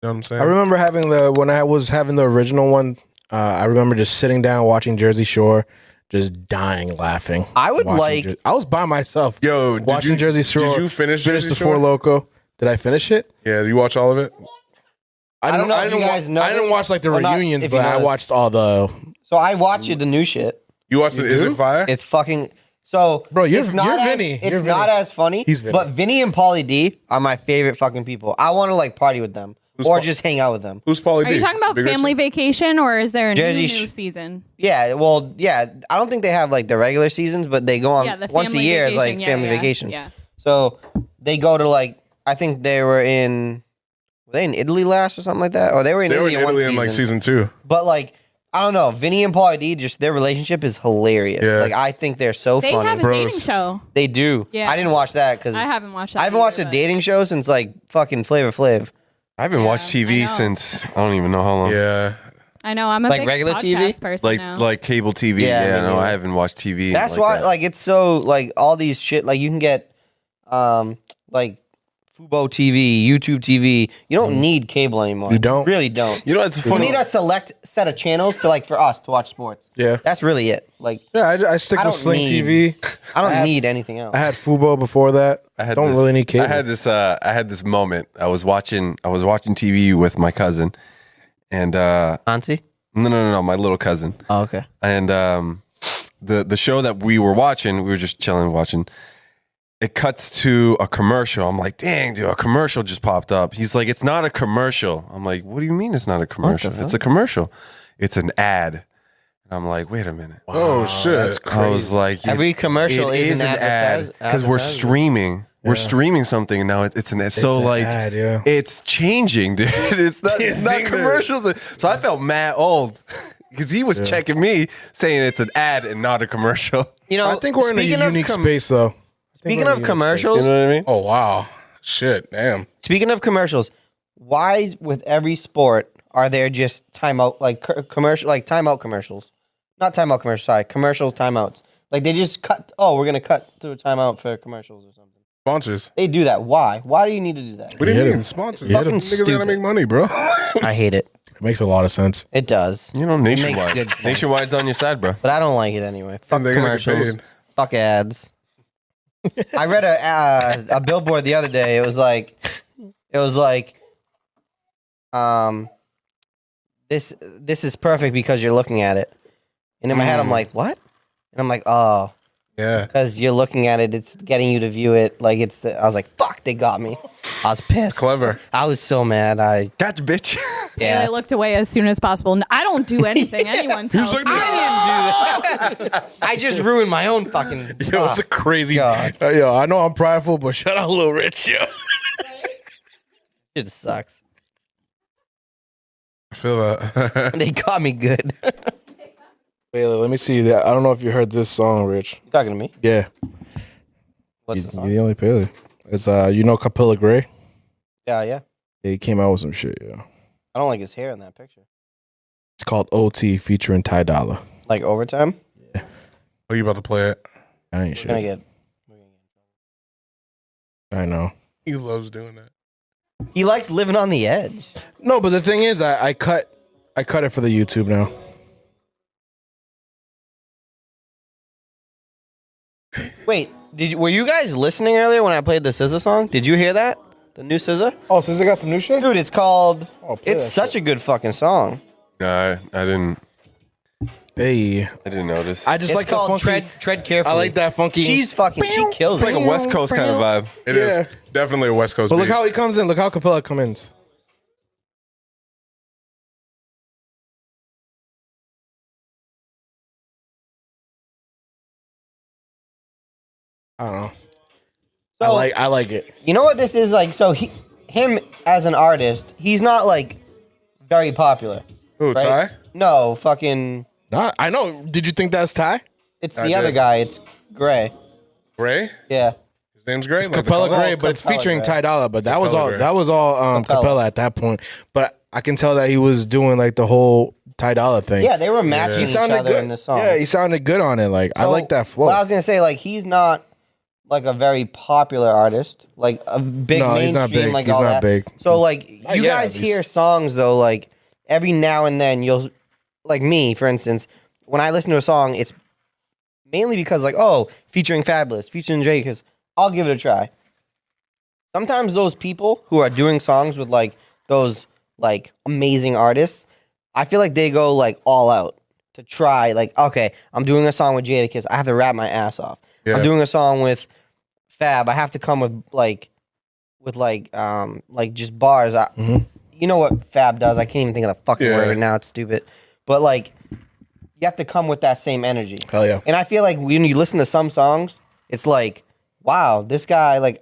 S2: know what I'm saying?
S6: I remember when I was having the original one, I remember just sitting down watching Jersey Shore, just dying laughing.
S7: I would
S6: Watching
S7: like-
S6: I was by myself.
S2: Yo, did
S6: watching
S2: you-
S6: Jersey Shore.
S2: did you finish Jersey
S6: the
S2: Shore?
S6: Four Loko? Did I finish it?
S2: Yeah, you watch all of it?
S7: I don't know if you
S6: didn't
S7: guys know
S6: I didn't
S7: this,
S6: watch like the
S7: or not,
S6: reunions,
S7: if you
S6: but
S7: know
S6: I
S7: this.
S6: watched all the.
S7: So I watch the new shit.
S2: You watched it? Is
S6: do?
S2: it fire?
S7: It's fucking so.
S6: Bro, you're-
S7: it's not
S6: you're
S7: as,
S6: Vinny.
S7: It's
S6: You're
S7: not
S6: Vinny.
S7: as funny.
S6: He's Vinny.
S7: But Vinny and Pauly D are my favorite fucking people. I want to like party with them or just hang out with them.
S2: Who's Pauly D?
S9: Are you talking about
S2: Big
S9: Family
S2: Richard?
S9: Vacation or is there a
S7: Jersey
S9: new
S7: Sh-
S9: season?
S7: Yeah, well, yeah. I don't think they have like the regular seasons, but they go on
S9: Yeah, the
S7: once a
S9: Family
S7: year. It's like
S9: Vacation, yeah,
S7: family
S9: yeah,
S7: vacation.
S9: yeah.
S7: So they go to like I think they were in Italy last or something like that, or they were in
S2: They were
S7: Italy,
S2: in Italy
S7: one
S2: in like
S7: season.
S2: season 2.
S7: But like I don't know, Vinny and Pauly D, just their relationship is hilarious.
S2: Yeah.
S7: Like I think they're so
S9: They
S7: funny.
S9: have a
S2: Bros.
S9: dating show.
S7: They do.
S9: Yeah.
S7: I didn't watch that because
S9: I haven't watched that.
S7: I haven't watched a
S9: either, but-
S7: dating show since like fucking Flavor Flav.
S8: I haven't watched
S9: I
S8: TV
S9: know.
S8: since I don't even know how long.
S2: Yeah.
S9: I know. I'm a
S7: Like
S9: big
S7: regular
S9: podcast
S7: TV?
S9: person
S8: Like
S9: now.
S8: like cable TV.
S7: Yeah,
S8: Yeah,
S7: me
S8: no,
S7: neither.
S8: I haven't watched TV.
S7: That's
S8: like
S7: why
S8: that.
S7: like it's so like all these shit like you can get like Fubo TV, YouTube TV. You don't need cable anymore.
S6: You don't?
S7: really don't.
S8: You know, it's
S7: You
S8: funny.
S7: need a select set of channels to like for us to watch sports.
S6: Yeah.
S7: That's really it. Like
S6: Yeah, I stick
S7: I
S6: with
S7: don't
S6: Sling
S7: need-
S6: TV.
S7: I don't need anything else.
S6: I had Fubo before that.
S8: I had
S6: don't
S8: this,
S6: really need cable.
S8: I had this moment. I was watching TV with my cousin, and
S7: Auntie?
S8: no, my little cousin.
S7: Oh, okay.
S8: And the show that we were watching, we were just chilling watching. It cuts to a commercial. I'm like, dang, dude, a commercial just popped up. He's like, it's not a commercial. I'm like, what do you mean it's not a commercial? It's a commercial. It's an ad. And I'm like, wait a minute.
S2: Oh, shit.
S8: I was like,
S7: Every commercial
S8: it
S7: is an
S8: ad because we're streaming. We're streaming something and now it's an ad. So
S6: an
S8: like,
S6: ad, yeah.
S8: it's changing, dude. It's not
S6: Things are-
S8: commercials. So I felt mad old because he was checking me saying it's an ad and not a commercial.
S7: You know,
S6: I think we're in a
S7: speaking of
S6: unique space, though.
S7: Speaking of
S8: You
S7: commercials,
S8: know what I mean?
S2: Oh, wow. Shit, damn.
S7: speaking of commercials, why with every sport are there just timeout like commercial like timeout commercials? Not timeout commercials, sorry, commercials timeouts. Like they just cut. Oh, we're gonna cut to a timeout for commercials or something.
S2: Sponsors.
S7: They do that. Why? Why do you need to do that?
S2: What do you
S6: hit
S2: mean?
S6: him.
S2: Sponsors.
S6: You hit
S2: Fucking
S6: him.
S2: niggas gotta
S7: Stupid.
S2: make money, bro.
S7: I hate it.
S6: It makes a lot of sense.
S7: It does,
S8: You know,
S7: makes
S8: Nationwide.
S7: good sense.
S8: Nationwide's on your side, bro.
S7: but I don't like it anyway. Fuck
S2: they gotta get
S7: commercials.
S2: paid.
S7: Fuck ads. I read a billboard the other day. It was like, this is perfect because you're looking at it. And in my head, I'm like, what? And I'm like, oh,
S2: Yeah.
S7: because you're looking at it, it's getting you to view it. Like I was like, fuck, they got me. I was pissed.
S2: Clever.
S7: I was so mad.
S8: Gotcha, bitch.
S7: Yeah.
S9: I looked away as soon as possible. I don't do anything anyone tells me.
S7: I just ruined my own fucking.
S6: Yo, it's a crazy.
S7: God.
S6: Yo, I know I'm prideful, but shout out Lil Rich, yo.
S7: It sucks.
S2: I feel that.
S7: They got me good. You
S6: Bailey, let me see that. I don't know if you heard this song, Rich.
S7: talking to me?
S6: Yeah,
S7: What's
S6: you're
S7: the song?
S6: the only Bailey. It's you know Capilla Gray.
S7: Yeah.
S6: Yeah, he came out with some shit. Yeah,
S7: I don't like his hair in that picture.
S6: it's called OT featuring Ty Dolla.
S7: Like overtime?
S2: Oh, you about to play it?
S6: I ain't
S7: We're gonna
S6: shit.
S7: get.
S6: I know.
S2: He loves doing that.
S7: He likes living on the edge.
S6: No, but the thing is, I cut it for the YouTube now.
S7: Wait, were you guys listening earlier when I played the SZA song? Did you hear that? The new SZA?
S6: Oh, so they got some new shit?
S7: Dude, it's called.
S6: Oh, play
S7: It's
S6: that
S7: such a good fucking song.
S8: No, I didn't.
S6: Hey.
S8: I didn't notice.
S6: I just
S7: It's
S6: like the
S7: called
S6: funky.
S7: Tread Carefully.
S6: I like that funky.
S7: She kills
S8: It's like
S7: it.
S8: a West Coast kind of vibe.
S2: It is definitely a West Coast
S6: But look
S2: beat.
S6: how he comes in. Look how Capella comes in. I don't know.
S7: So,
S6: I like it.
S7: You know what this is like? So him as an artist, he's not like very popular.
S2: Who,
S7: right?
S2: Ty?
S7: No, fucking.
S6: I know. Did you think that's Ty?
S7: It's
S2: I
S7: the other
S2: did.
S7: guy. It's Gray.
S2: Gray?
S7: Yeah.
S2: His name's Gray?
S6: It's
S2: Like the
S6: Capella
S2: color?
S6: Gray, but it's
S7: Capella
S6: featuring
S7: Gray.
S6: Ty Dolla. But that was
S2: Capella
S6: all.
S2: Gray.
S6: That was all Capella at that point. But I can tell that he was doing like the whole Ty Dolla thing.
S7: Yeah, they were matching
S6: he
S7: each
S6: sounded
S7: other
S6: good
S7: in the song.
S6: Yeah, he sounded good on it. Like I
S7: So,
S6: like that flow.
S7: What I was gonna say, like, he's not like a very popular artist, like a big
S6: No, he's
S7: mainstream,
S6: not big.
S7: like
S6: He's
S7: all
S6: not
S7: that.
S6: big.
S7: So, like,
S6: Not
S7: you
S6: yet,
S7: guys
S6: at least.
S7: hear songs though, like every now and then you'll, like me, for instance, when I listen to a song, it's mainly because like, oh, featuring Fabulous, featuring Drake, because I'll give it a try. Sometimes those people who are doing songs with like those like amazing artists, I feel like they go like all out to try. Like, okay, I'm doing a song with Jadakiss, I have to rap my ass off.
S2: Yeah.
S7: I'm doing a song with Fab, I have to come with just bars. You know what Fab does? I can't even think of the fucking
S2: Yeah.
S7: word right now. It's stupid, but like you have to come with that same energy.
S6: Hell yeah.
S7: And I feel like when you listen to some songs, it's like, wow, this guy, like,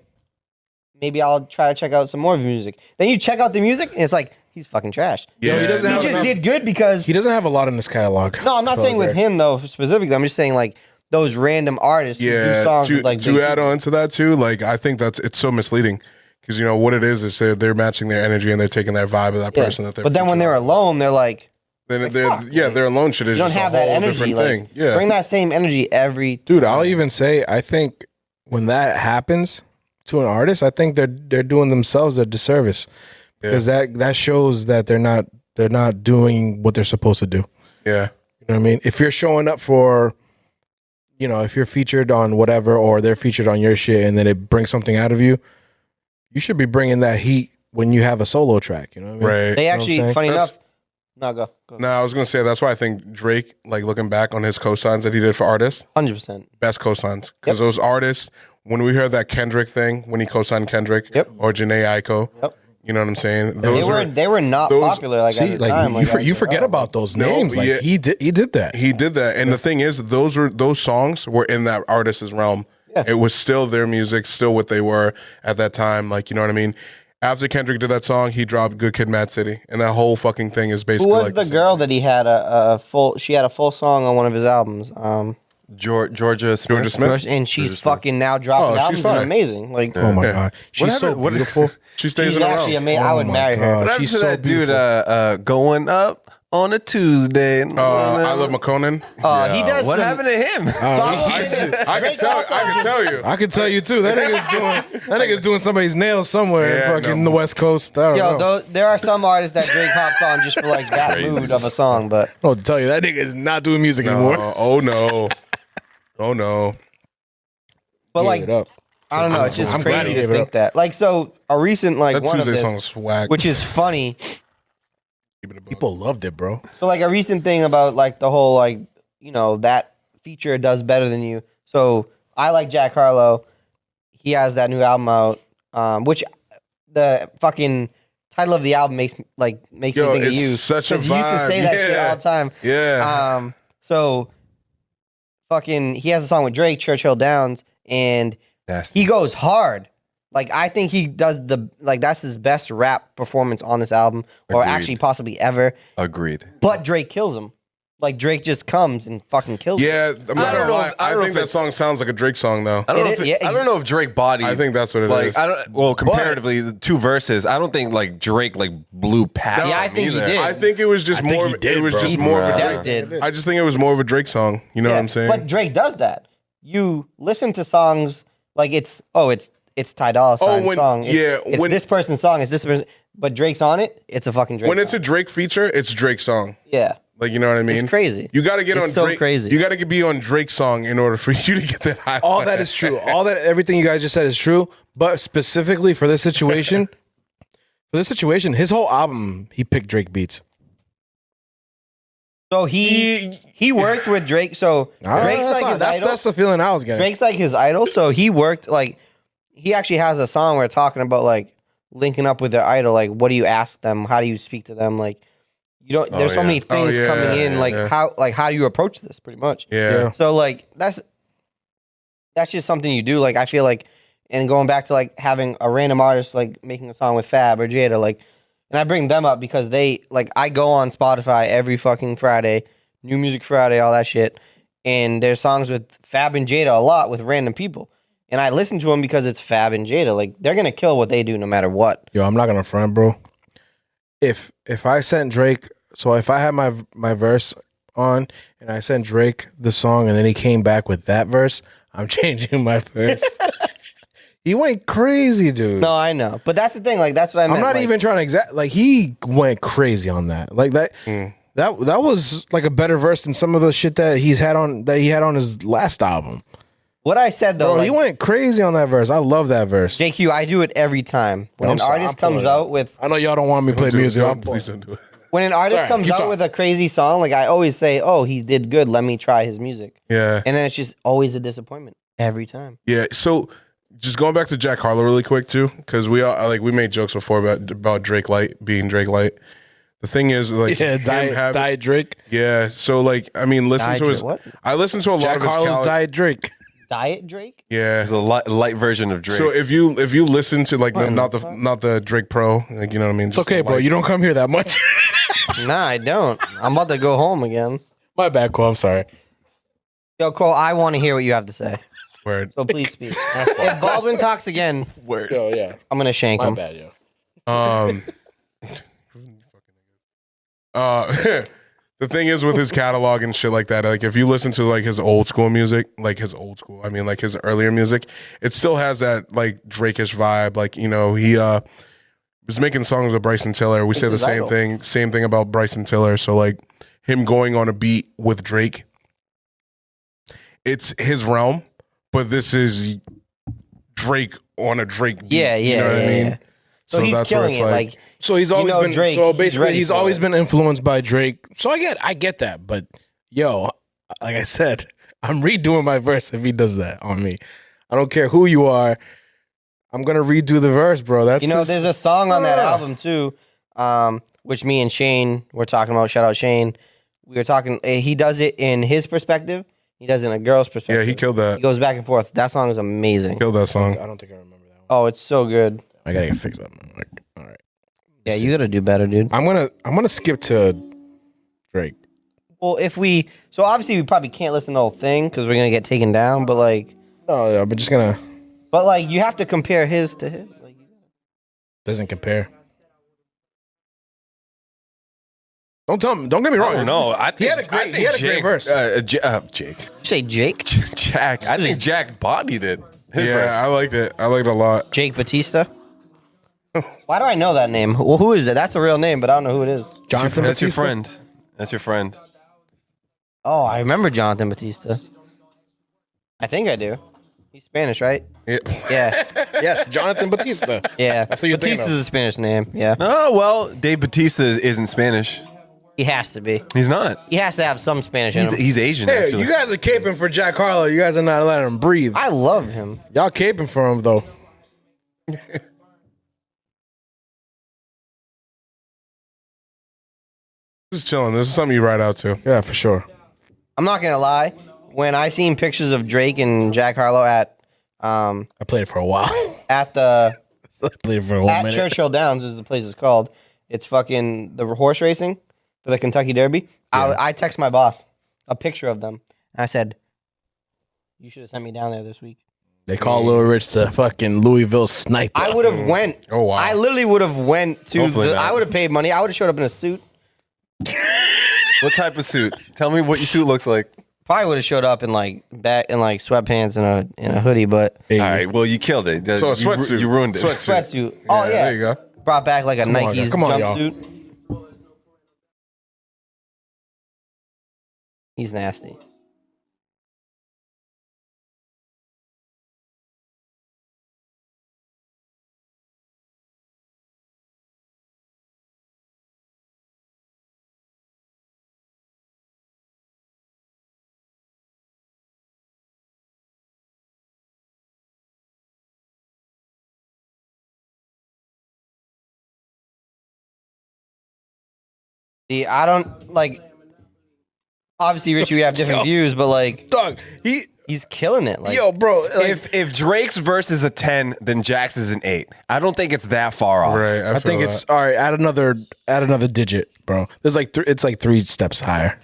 S7: maybe I'll try to check out some more of his music. Then you check out the music, and it's like, he's fucking trash.
S2: Yeah,
S6: he doesn't
S7: He
S6: have
S7: just
S6: enough-
S7: did good because...
S6: He doesn't have a lot in his catalog.
S7: No, I'm not saying with
S6: Gray.
S7: him, though, specifically. I'm just saying, like, those random artists who do
S2: Yeah,
S7: songs with, like,
S2: to
S7: big
S2: add
S7: people.
S2: on to that too, like I think it's so misleading because you know what it is they're matching their energy and they're taking that vibe of that
S7: Yeah.
S2: person that they're.
S7: But then when they're
S2: featuring.
S7: alone, they're like,
S2: then
S7: like,
S2: they're
S7: fuck,
S2: their alone shit is
S7: you don't
S2: just
S7: have
S2: a
S7: that
S2: whole
S7: energy.
S2: different
S7: Like,
S2: thing. Yeah,
S7: bring that same energy every...
S6: Dude, I'll even say I think when that happens to an artist, I think they're doing themselves a disservice because that shows that they're not doing what they're supposed to do.
S2: yeah,
S6: You know what I mean? If you're showing up for, you know, if you're featured on whatever or they're featured on your shit and then it brings something out of you, you should be bringing that heat when you have a solo track. You know what I mean?
S2: right.
S7: They
S6: what I'm
S7: actually,
S6: saying?
S7: funny
S2: That's-
S7: enough... No, go.
S2: No, I was gonna say that's why I think Drake, like looking back on his cosigns that he did for artists,
S7: 100%.
S2: best cosigns because those artists. When we heard that Kendrick thing, when he co-signed Kendrick
S7: Yep.
S2: or Janae Aiko,
S7: Yep.
S2: you know what I'm saying?
S7: They were not
S2: those-
S7: popular like
S6: See,
S7: at the time.
S6: you forget about those
S2: No,
S6: names. Like
S2: yeah.
S6: he did that.
S2: He did that, and the thing is, those songs were in that artist's realm.
S7: Yeah.
S2: It was still their music, still what they were at that time. Like you know what I mean. After Kendrick did that song, he dropped "Good Kid, Mad City," and that whole fucking thing is
S7: Who
S2: basically
S7: was
S2: like
S7: the
S2: same.
S7: girl that he had she had a full song on one of his albums?
S8: Georgia Smith.
S2: Georgia Smith?
S7: And she's fucking now dropping
S2: Oh, she's
S7: albums that are
S2: fine.
S7: amazing. Like,
S6: Oh my
S2: Yeah.
S6: god, she's so
S8: happened- what-
S6: beautiful.
S2: She stays
S7: she's
S2: in the
S7: actually
S2: realm.
S7: amazing. I would
S6: Oh my
S7: marry
S6: God.
S7: her.
S8: What happened
S6: She's
S8: to
S6: so
S8: that dude
S6: beautiful.
S8: going up on a Tuesday?
S2: I love McConan.
S7: He does.
S8: What
S7: some-
S8: happened to him?
S2: I can tell you.
S6: I can tell you too. That nigga's doing somebody's nails somewhere
S2: Yeah,
S6: in fucking
S2: no.
S6: the West Coast. I don't
S7: Yo,
S6: know.
S7: there are some artists that Drake hops on just for like that
S8: crazy.
S7: mood of a song, but
S6: I'll tell you that nigga is not doing music anymore.
S2: Oh no. Oh no.
S7: but like
S6: Give it up.
S7: I don't know. It's just
S6: I'm glad he
S7: crazy to
S6: gave it
S7: think
S6: up.
S7: that. Like, so a recent like
S2: That
S7: one of
S2: Tuesday
S7: this,
S2: song was swag.
S7: which is funny.
S6: People loved it, bro.
S7: So like a recent thing about like the whole like, you know, that feature does better than you. So I like Jack Harlow. He has that new album out, which the fucking title of the album makes me
S2: Yo,
S7: think of
S2: it's
S7: you.
S2: such a
S7: 'Cause you used to
S2: vibe.
S7: say that shit
S2: Yeah.
S7: all the time.
S2: Yeah.
S7: So fucking he has a song with Drake, Churchill Downs, and
S8: Nasty.
S7: he goes hard. Like I think he does that's his best rap performance on this album, or
S8: Agreed.
S7: actually possibly ever.
S8: Agreed.
S7: But Drake kills him. Like Drake just comes and fucking kills him.
S2: Yeah, I'm not
S8: don't
S2: gonna
S8: know
S2: lie.
S8: if- I don't know
S2: think
S8: if
S2: that
S8: it's-
S2: song sounds like a Drake song though.
S8: I don't know.
S7: It
S8: If
S7: is- yeah,
S8: I don't know if Drake bodied.
S2: I think that's what it
S8: like
S2: is.
S8: I don't. Well, comparatively, the two verses. I don't think like Drake like blew past.
S7: Yeah, I
S8: him
S7: think he
S8: either.
S7: did.
S2: I think it was just
S6: I think
S2: more.
S6: he
S2: Of,
S6: did,
S2: it was
S6: bro.
S2: just
S6: He
S2: more of a
S7: That
S2: Drake.
S7: did.
S2: I just think it was more of a Drake song. You know what I'm saying?
S7: But Drake does that. You listen to songs like it's Ty Dolla Sign's
S2: when-
S7: song. It's
S2: when-
S7: this person's song. It's this person. But Drake's on it. It's a fucking Drake.
S2: when it's a
S7: song.
S2: Drake feature, it's Drake's song.
S7: yeah.
S2: Like, you know what I mean?
S7: It's crazy.
S2: You got to get
S7: It's
S2: on
S7: so
S2: Drake.
S7: crazy.
S2: You got to be on Drake's song in order for you to get that high.
S6: All that is true. Everything you guys just said is true. But specifically for this situation, his whole album, he picked Drake beats.
S7: So he worked with Drake. So Drake's like his idol.
S6: That's the feeling I was getting.
S7: Drake's like his idol. So he worked like he actually has a song where talking about like linking up with their idol. Like, what do you ask them? How do you speak to them? Like, you don't. There's so many things coming in. Like how do you approach this? Pretty much.
S2: Yeah.
S7: So like that's just something you do. Like I feel like, and going back to like having a random artist like making a song with Fab or Jada, like, and I bring them up because they like I go on Spotify every fucking Friday, New Music Friday, all that shit, and there's songs with Fab and Jada a lot with random people, and I listen to them because it's Fab and Jada. Like they're gonna kill what they do no matter what.
S6: Yo, I'm not gonna front, bro. If I sent Drake, so if I had my verse on and I sent Drake the song and then he came back with that verse, I'm changing my verse. He went crazy, dude.
S7: No, I know, but that's the thing. Like that's what I meant.
S6: I'm not
S7: like,
S6: even trying to like he went crazy on that. Like that. That was like a better verse than some of the shit that he had on his last album.
S7: What I said though,
S6: Bro,
S7: like,
S6: he went crazy on that verse. I love that verse.
S7: JQ, I do it every time when an artist comes out with.
S6: I know y'all don't want me to play music.
S2: Please don't do it.
S7: When an artist
S6: Sorry,
S7: comes
S6: keep
S7: out
S6: talking.
S7: with a crazy song, like I always say, "Oh, he did good. Let me try his music."
S2: Yeah.
S7: And then it's just always a disappointment every time.
S2: Yeah. So just going back to Jack Harlow really quick too, because we made jokes before about Drake Light being Drake Light. The thing is, like,
S6: Diet Drake.
S2: Yeah. So like, I mean, listen to his.
S7: What?
S2: I listened to a lot
S6: Jack
S2: of his.
S6: Harlow's Diet Drake.
S7: Diet Drake?
S2: Yeah.
S8: It's a light version of Drake.
S2: So if you listen to like not the Drake Pro, like, you know what I mean.
S6: It's okay, bro. You don't come here that much.
S7: Nah, I don't. I'm about to go home again.
S6: My bad, Cole. I'm sorry.
S7: Yo, Cole, I want to hear what you have to say.
S2: Word.
S7: So please speak. If Baldwin talks again,
S6: Yo, yeah.
S7: I'm gonna shank
S6: My
S7: him.
S6: bad, yo.
S2: The thing is with his catalog and shit like that, like if you listen to like his old school music, like his earlier music, it still has that like Drake-ish vibe. Like, you know, he was making songs with Bryson Tiller. We say the same thing about Bryson Tiller. So like him going on a beat with Drake, it's his realm, but this is Drake on a Drake beat.
S7: Yeah,
S2: you know what I mean?
S7: So he's
S2: that's where
S7: killing
S2: it's
S7: it. Like,
S6: So he's always been
S7: Drake,
S6: so
S7: he's
S6: basically
S7: ready
S6: he's
S7: for
S6: always
S7: it.
S6: been influenced by Drake. So I get that, but yo, like I said, I'm redoing my verse if he does that on me. I don't care who you are. I'm gonna redo the verse, bro. That's
S7: there's a song on that album too, which me and Shane were talking about. Shout out Shane. We were talking. He does it in his perspective. He does it in a girl's perspective.
S2: Yeah, he killed that.
S7: He goes back and forth. That song is amazing.
S2: Killed that song.
S6: I don't think I remember that one.
S7: Oh, it's so good.
S6: I gotta get fixed up. Like, all right.
S7: Yeah, you gotta do better, dude.
S6: I'm gonna skip to Drake.
S7: Well, so obviously we probably can't listen to the whole thing because we're gonna get taken down. But like,
S6: Oh yeah, but just gonna
S7: you have to compare his to his. Like,
S6: doesn't compare. Don't tell me. Don't get me wrong.
S8: I don't know.
S6: He had a great verse.
S8: Jake.
S7: you say Jake?
S8: Jack. I think Jack bodied it. His verse.
S2: I liked it. I liked it a lot.
S7: Jake Batista. Why do I know that name? Well, who is that? That's a real name, but I don't know who it is.
S6: Jonathan
S8: That's your
S6: Batista?
S8: friend. That's your friend.
S7: Oh, I remember Jonathan Batista. I think I do. He's Spanish, right?
S2: Yeah.
S7: Yeah,
S6: Yes, Jonathan Batista.
S7: yeah.
S6: That's what you're thinking
S7: Batista's
S6: of.
S7: a Spanish name. Yeah,
S8: Oh, well, Dave Batista isn't Spanish.
S7: he has to be.
S8: He's not.
S7: He has to have some Spanish in him.
S8: He's Asian,
S6: Hey,
S8: actually.
S6: you guys are caping for Jack Harlow. You guys are not letting him breathe.
S7: I love him.
S6: Y'all caping for him though.
S2: This is chilling. This is something you ride out to.
S6: Yeah, for sure.
S7: I'm not gonna lie. When I seen pictures of Drake and Jack Harlow at
S6: I played it for a while.
S7: at the
S6: I played it for a whole
S7: at
S6: minute.
S7: Churchill Downs is the place it's called. It's fucking the horse racing for the Kentucky Derby. I text my boss a picture of them. And I said, "You should have sent me down there this week."
S6: They call Lil Rich the fucking Louisville sniper.
S7: I would have went.
S2: Oh, wow.
S7: I literally would have went to.
S8: Hopefully not.
S7: I would have paid money. I would have showed up in a suit.
S8: What type of suit? Tell me what your suit looks like.
S7: Probably would have showed up in like sweatpants and a hoodie, but
S8: All right. Well, you killed it.
S2: So a sweatsuit.
S8: You ruined it.
S7: sweatsuit. Oh yeah,
S2: There you go.
S7: Brought back like a
S6: on,
S7: Nike's
S6: come on, y'all.
S7: jumpsuit. He's nasty. See, I don't like. Obviously, Richie, we have different views, but like,
S6: Dog,
S7: he's killing it. Like,
S6: yo, bro. Like,
S8: If Drake's verse is a 10, then Jack's is an 8. I don't think it's that far off.
S2: Right.
S6: I think it's all right. Add another digit, bro. There's like it's like 3 steps higher.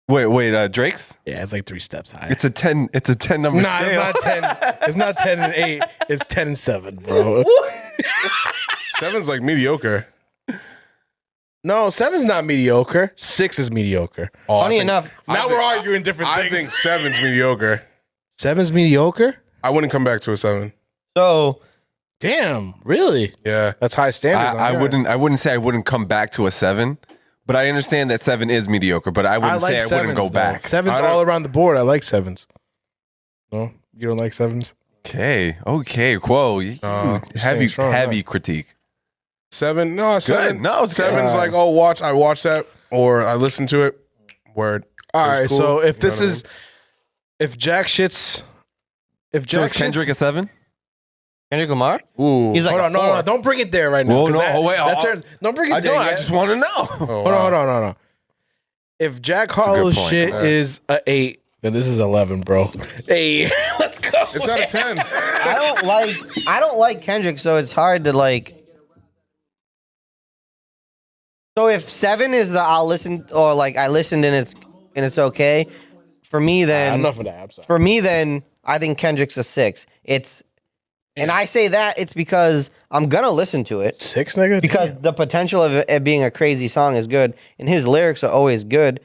S8: Wait, Drake's?
S6: Yeah, it's like 3 steps higher.
S8: It's a 10 number
S6: Nah,
S8: scale.
S6: it's not 10. It's not 10 and 8. It's 10 and 7, bro.
S2: 7's like mediocre.
S6: No, 7's not mediocre. 6 is mediocre.
S2: Oh,
S7: funny enough,
S6: Now we're arguing different
S2: I
S6: things.
S2: think 7's mediocre.
S6: 7's mediocre?
S2: I wouldn't come back to a 7.
S7: so
S6: Damn, really?
S2: Yeah.
S6: That's high standards.
S8: I wouldn't say I wouldn't come back to a 7, but I understand that 7 is mediocre, but I wouldn't say I wouldn't go back.
S6: 7's
S2: I don't-
S6: all around the board. I like 7's. No, you don't like 7's?
S8: Okay, Quo. Heavy
S6: strong,
S8: heavy critique.
S2: 7? No, 7.
S8: good. No, it's good.
S2: 7's like, I watched that or I listened to it. Word.
S6: All
S2: It was
S6: right,
S2: cool.
S6: so if
S2: You
S6: this
S2: know what I
S6: is, if Jack shits, if
S8: So
S6: Jack
S8: is Kendrick
S6: shits,
S8: a 7?
S7: Kendrick Lamar,
S2: Ooh.
S7: he's like,
S6: hold
S7: a
S6: on, no,
S7: 4.
S6: no, don't bring it there right now.
S8: Whoa,
S6: 'cause
S8: no,
S6: that-
S8: oh, wait,
S6: that
S8: oh,
S6: turns- don't bring it
S8: I
S6: there.
S8: don't. I
S6: yet.
S8: just want to know.
S2: Oh,
S6: Hold
S2: wow.
S6: on. If Jack
S8: a good
S6: Harlow's
S8: point.
S6: shit
S2: Yeah.
S6: is a 8, then this is 11, bro. Hey, let's go.
S2: It's out of 10.
S7: I don't like Kendrick, so it's hard to like. So if 7 is the I'll listen, or like I listened and it's okay, for me then
S6: Enough of that. I'm sorry.
S7: for me then I think Kendrick's a 6. And I say that it's because I'm gonna listen to it
S6: 6, nigga.
S7: because the potential of it being a crazy song is good, and his lyrics are always good.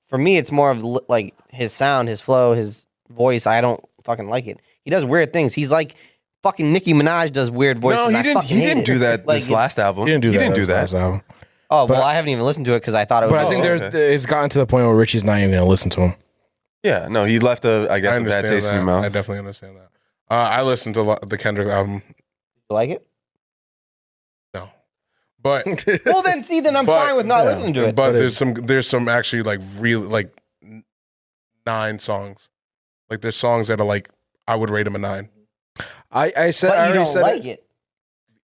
S7: For me, it's more of like his sound, his flow, his voice. I don't fucking like it. He does weird things. He's like fucking Nicki Minaj does weird voices.
S8: No, he
S7: I
S8: didn't.
S7: fucking
S8: He
S7: hate
S8: didn't
S7: it.
S8: do that
S7: Like,
S8: this last album.
S6: He didn't do that.
S8: He didn't do
S6: That's
S8: that.
S6: album.
S7: Oh well,
S6: But-
S7: I haven't even listened to it because I thought it was.
S6: But I think
S8: okay.
S6: it's gotten to the point where Richie's not even gonna listen to him.
S8: Yeah, no, he left I
S2: I
S8: guess, a bad
S2: understand
S8: taste in your
S2: that.
S8: mouth.
S2: I definitely understand that. I listened to the Kendrick album.
S7: You like it?
S2: No. But
S7: Well, then see, then I'm
S2: But-
S7: fine with not listening to it.
S2: But there's some actually like really like 9 songs. Like there's songs that are like I would rate them a 9.
S6: I said
S7: But
S6: I
S7: you
S6: already
S7: don't
S6: said
S7: like
S6: it.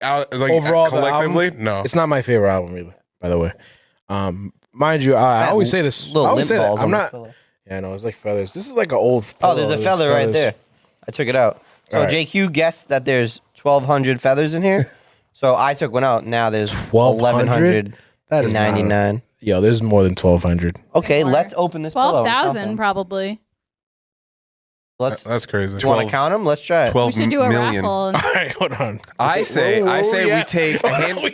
S7: it.
S2: Like
S6: Overall, the
S2: collectively,
S6: album,
S2: no.
S6: It's not my favorite album either. By the way, mind you, I always say this. I
S7: Little
S6: always
S7: lint
S6: say that.
S7: balls
S6: I'm
S7: on the
S6: not.
S7: pillow.
S6: Yeah, no, it's like feathers. This is like an old.
S7: Oh, there's a
S6: pillow.
S7: feather right
S6: Feathers.
S7: there. I took it out. So
S6: All right.
S7: JQ guessed that there's 1,200 feathers in here. So I took one out. Now there's
S6: 1,200? That is not a-
S7: 1,199.
S6: Yo, there's more than 1,200.
S7: Okay,
S9: More.
S7: let's open this pillow.
S9: 12,000 probably.
S7: Let's.
S2: That's crazy.
S7: You want to count them? Let's try it.
S8: 12
S9: We should do a
S8: million.
S9: raffle.
S6: All right, hold on.
S8: I say
S6: yeah.
S8: we take a hand.
S6: we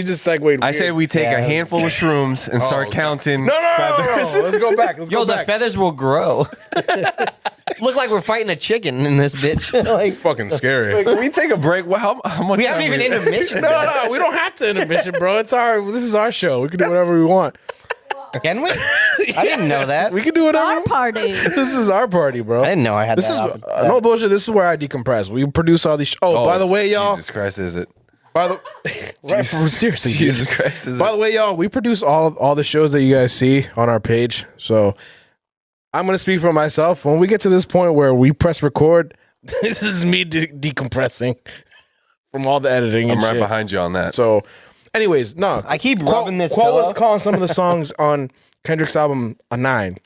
S6: just segued.
S8: I say we take
S7: Yeah.
S8: a handful of shrooms and start counting
S6: No.
S8: feathers.
S6: Let's go back. Let's
S7: Yo,
S6: go
S7: the
S6: back.
S7: feathers will grow. Look like we're fighting a chicken in this bitch. Like
S2: Fucking scary.
S8: Wait, can we take a break? Well, how much?
S7: we
S8: time
S7: haven't even intermission.
S6: No, we don't have to intermission, bro. This is our show. We can do whatever we want.
S7: Can we? I didn't know that.
S6: We can do whatever.
S9: Our party.
S6: This is our party, bro.
S7: I didn't know I had
S6: This
S7: that.
S6: is
S7: option.
S6: no bullshit. This is where I decompress. We produce all these. By the way, y'all.
S8: Jesus Christ, is it?
S6: By the right, seriously, dude.
S8: Jesus Christ, is
S6: By
S8: it?
S6: the way, y'all, we produce all the shows that you guys see on our page. So I'm gonna speak for myself. When we get to this point where we press record, this is me decompressing from all the editing.
S8: I'm
S6: and
S8: right
S6: shit.
S8: behind you on that.
S6: So, anyways, no.
S7: I keep rubbing this
S6: Qual
S7: pillow.
S6: is calling some of the songs on Kendrick's album a 9.